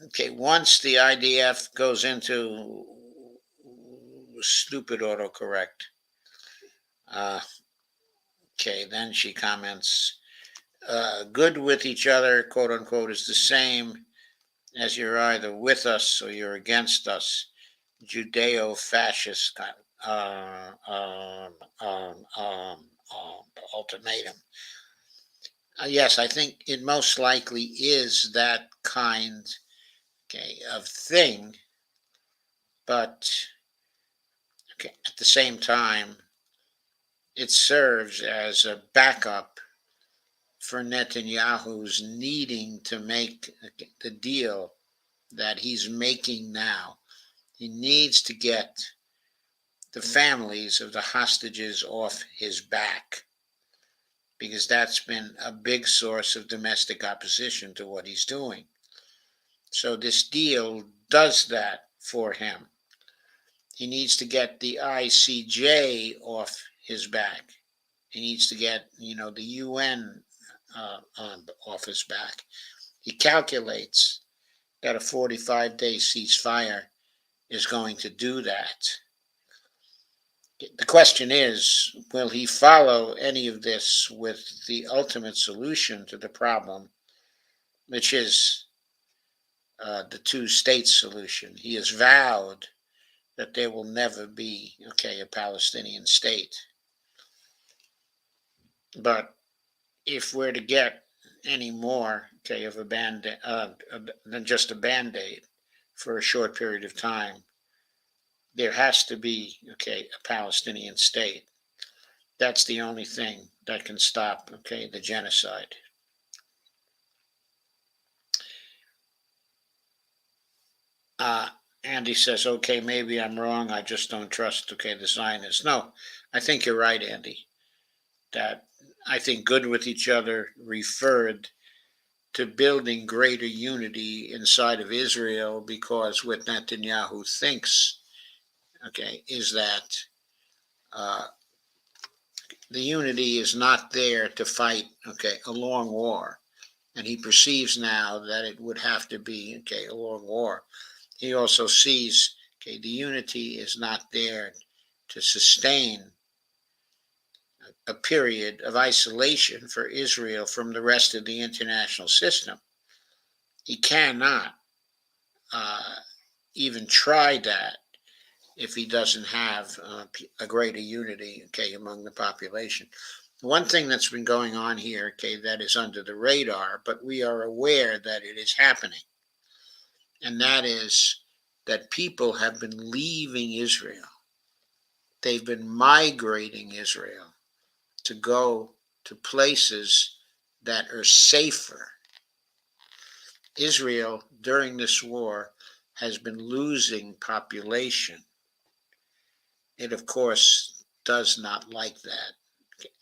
Okay, once the IDF goes into stupid autocorrect, uh, okay, then she comments, good with each other, quote unquote, is the same as you're either with us or you're against us. Judeo-fascist uh, um, um, um, ultimatum. Yes, I think it most likely is that kind, okay, of thing, but okay, at the same time, it serves as a backup for Netanyahu's needing to make the deal that he's making now. He needs to get the families of the hostages off his back because that's been a big source of domestic opposition to what he's doing. So this deal does that for him. He needs to get the ICJ off his back. He needs to get, the UN off his back. He calculates that a 45-day ceasefire is going to do that. The question is, will he follow any of this with the ultimate solution to the problem, which is the two-state solution? He has vowed that there will never be, okay, a Palestinian state. But if we're to get any more, okay, of a band than just a band-aid for a short period of time, there has to be, okay, a Palestinian state. That's the only thing that can stop, okay, the genocide. Uh, Andy says, okay, maybe I'm wrong. I just don't trust, okay, the Zionists. No, I think you're right, Andy, that I think good with each other referred to building greater unity inside of Israel, because what Netanyahu thinks, okay, is that uh, the unity is not there to fight, okay, a long war. And he perceives now that it would have to be, okay, a long war. He also sees, okay, the unity is not there to sustain a period of isolation for Israel from the rest of the international system. He cannot uh, even try that if he doesn't have a greater unity, okay, among the population. One thing that's been going on here, okay, that is under the radar, but we are aware that it is happening, and that is that people have been leaving Israel. They've been migrating Israel to go to places that are safer. Israel, during this war, has been losing population. It, of course, does not like that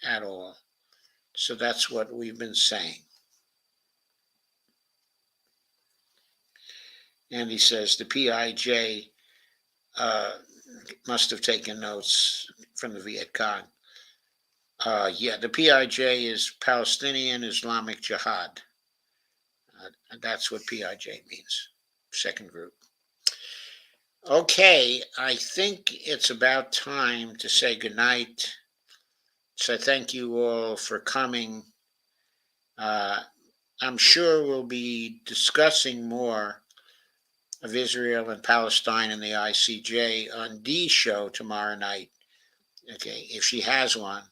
at all. So that's what we've been saying. And he says the PIJ must have taken notes from the Viet Cong. Yeah, the PIJ is Palestinian Islamic Jihad. That's what PIJ means, second group. Okay, I think it's about time to say goodnight. So thank you all for coming. I'm sure we'll be discussing more of Israel and Palestine and the ICJ on Dee's show tomorrow night. Okay, if she has one.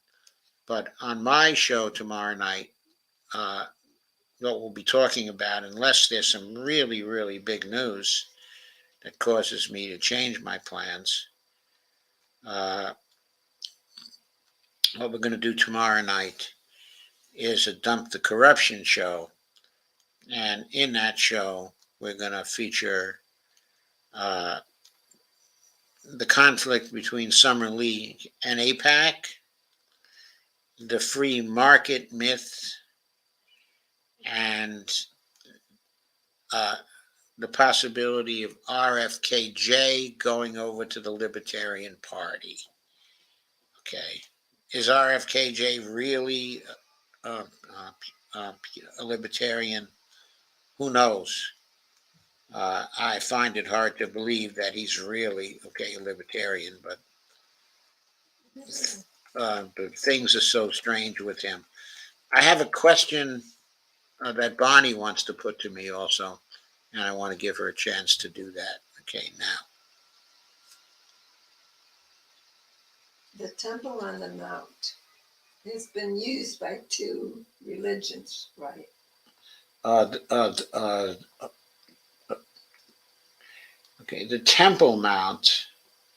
But on my show tomorrow night, what we'll be talking about, unless there's some really, really big news that causes me to change my plans, what we're going to do tomorrow night is a Dump the Corruption show. And in that show, we're going to feature uh, the conflict between Summer League and AIPAC, the free market myth, and the possibility of RFKJ going over to the Libertarian Party. Okay. Is RFKJ really uh, a libertarian? Who knows? I find it hard to believe that he's really, okay, a libertarian, but things are so strange with him. I have a question that Bonnie wants to put to me also, and I want to give her a chance to do that. Okay, now.
The Temple on the Mount has been used by two religions, right?
Okay, the Temple Mount,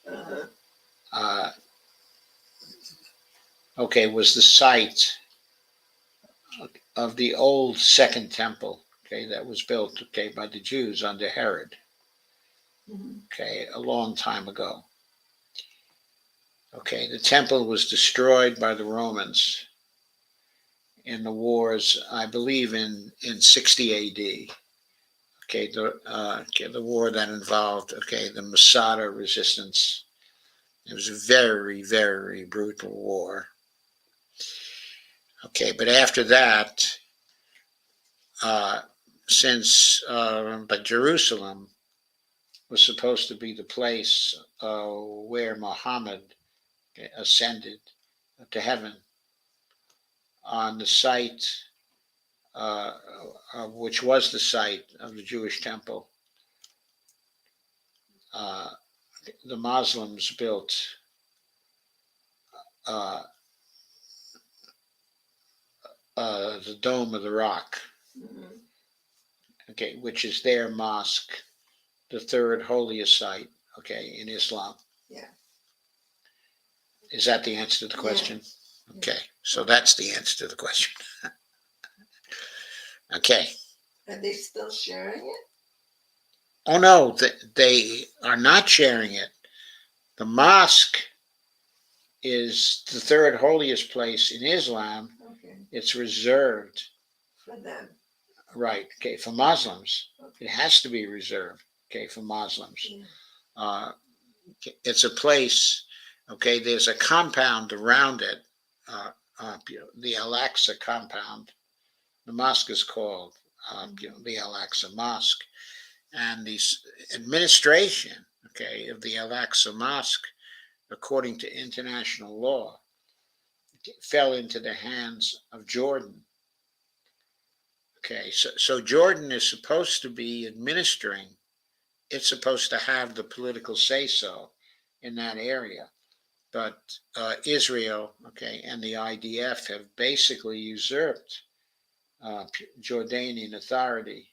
Uh-huh.
Okay, was the site of the old Second Temple, okay, that was built, okay, by the Jews under Herod,
Mhm.
okay, a long time ago. Okay, the temple was destroyed by the Romans in the wars, I believe, in 60 A.D. Okay, the war that involved, okay, the Masada resistance. It was a very, very brutal war. Okay, but after that, uh, since but Jerusalem was supposed to be the place where Muhammad ascended to heaven, on the site, uh, which was the site of the Jewish temple, uh, the Muslims built uh, the Dome of the Rock,
Mhm.
okay, which is their mosque, the third holiest site, okay, in Islam.
Yeah.
Is that the answer to the question? Yeah. Okay, so that's the answer to the question. Okay.
Are they still sharing it?
Oh no, they are not sharing it. The mosque is the third holiest place in Islam.
Okay.
It's reserved
For them.
right. Okay, for Muslims, it has to be reserved. Okay, for Muslims,
Yeah.
uh, it's a place. Okay, there's a compound around it. The Al-Aqsa compound. The mosque is called the Al-Aqsa Mosque, and the administration, okay, of the Al-Aqsa Mosque, according to international law, fell into the hands of Jordan. Okay, so Jordan is supposed to be administering. It's supposed to have the political say so in that area, but Israel, okay, and the IDF have basically usurped Jordanian authority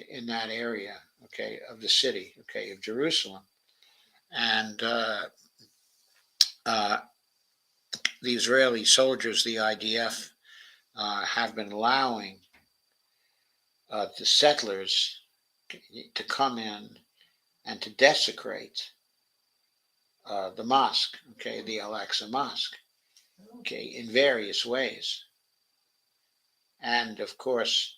in that area, okay, of the city, okay, of Jerusalem, and uh, the Israeli soldiers, the IDF, have been allowing the settlers to come in and to desecrate the mosque, okay, the Al-Aqsa Mosque, okay, in various ways. And of course,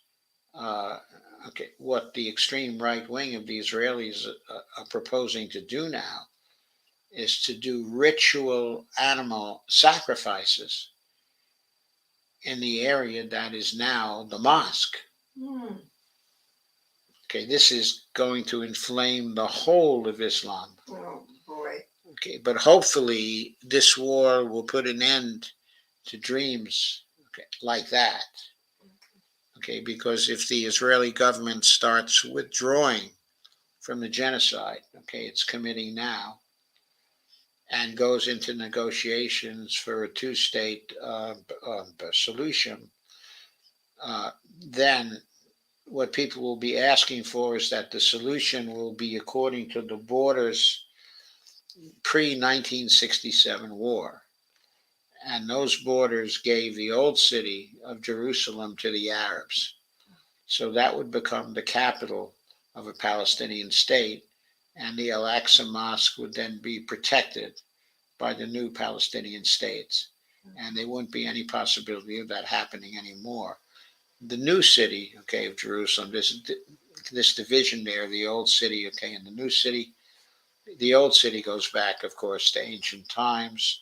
uh, okay, what the extreme right wing of the Israelis are proposing to do now is to do ritual animal sacrifices in the area that is now the mosque.
Mm.
Okay, this is going to inflame the whole of Islam.
Oh boy.
Okay, but hopefully this war will put an end to dreams, okay, like that. Okay, because if the Israeli government starts withdrawing from the genocide, okay, it's committing now, and goes into negotiations for a two-state solution, uh, then what people will be asking for is that the solution will be according to the borders pre-1967 war. And those borders gave the old city of Jerusalem to the Arabs. So that would become the capital of a Palestinian state, and the Al-Aqsa Mosque would then be protected by the new Palestinian states. And there wouldn't be any possibility of that happening anymore. The new city, okay, of Jerusalem, this division there, the old city, okay, and the new city. The old city goes back, of course, to ancient times.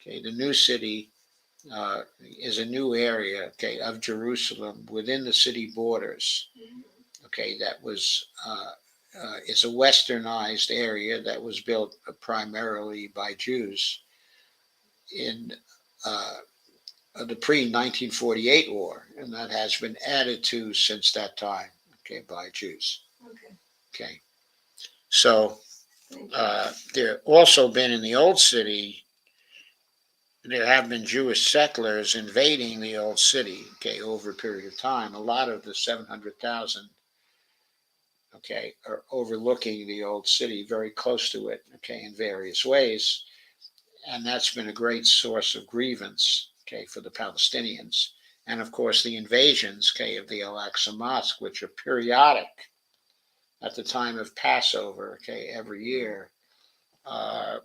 Okay, the new city is a new area, okay, of Jerusalem within the city borders. Okay, that was is a westernized area that was built primarily by Jews in uh, the pre-1948 war, and that has been added to since that time, okay, by Jews.
Okay.
Okay, so
Thank you.
there also been in the old city, there have been Jewish settlers invading the old city, okay, over a period of time. A lot of the 700,000, okay, are overlooking the old city, very close to it, okay, in various ways. And that's been a great source of grievance, okay, for the Palestinians. And of course, the invasions, okay, of the Al-Aqsa Mosque, which are periodic at the time of Passover, okay, every year. Uh,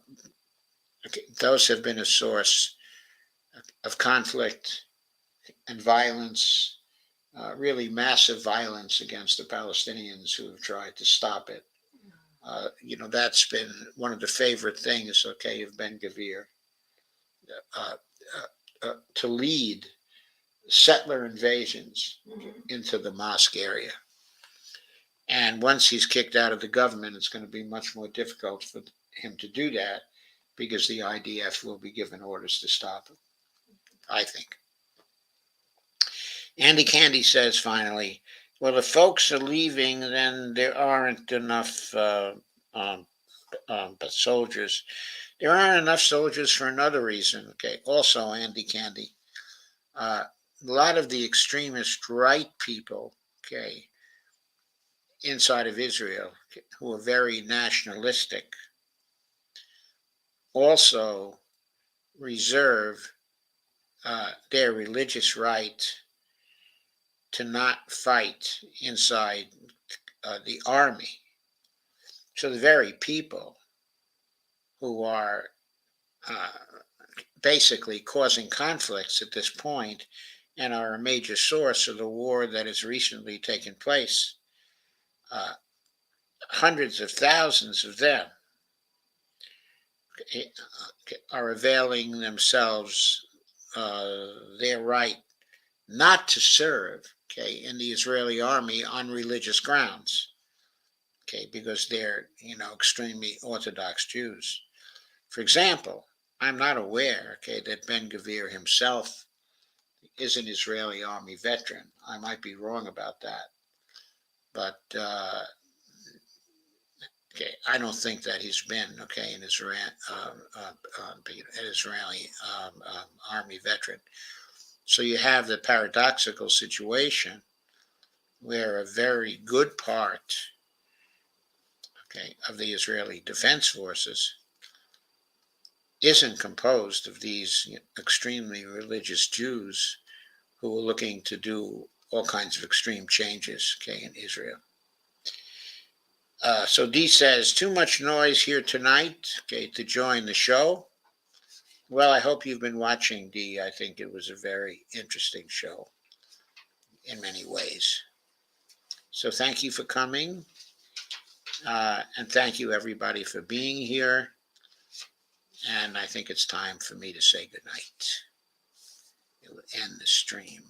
okay, those have been a source of conflict and violence, really massive violence against the Palestinians who have tried to stop it. That's been one of the favorite things, okay, of Ben Gvir, uh, to lead settler invasions into the mosque area. And once he's kicked out of the government, it's going to be much more difficult for him to do that because the IDF will be given orders to stop him, I think. Andy Candy says finally, well, if folks are leaving, then there aren't enough um, soldiers. There aren't enough soldiers for another reason. Okay. Also, Andy Candy, a lot of the extremist right people, okay, inside of Israel, who are very nationalistic, also reserve their religious right to not fight inside the army. So the very people who are uh, basically causing conflicts at this point and are a major source of the war that has recently taken place. Hundreds of thousands of them are availing themselves their right not to serve, in the Israeli army on religious grounds, because they're, extremely Orthodox Jews. For example, I'm not aware, that Ben Gvir himself is an Israeli army veteran. I might be wrong about that, but I don't think that he's been an Israeli army veteran. So you have the paradoxical situation where a very good part, of the Israeli Defense Forces isn't composed of these extremely religious Jews who are looking to do all kinds of extreme changes, in Israel. So Dee says, too much noise here tonight, to join the show. Well, I hope you've been watching, Dee. I think it was a very interesting show in many ways. So thank you for coming. And thank you, everybody, for being here. And I think it's time for me to say goodnight. It will end the stream.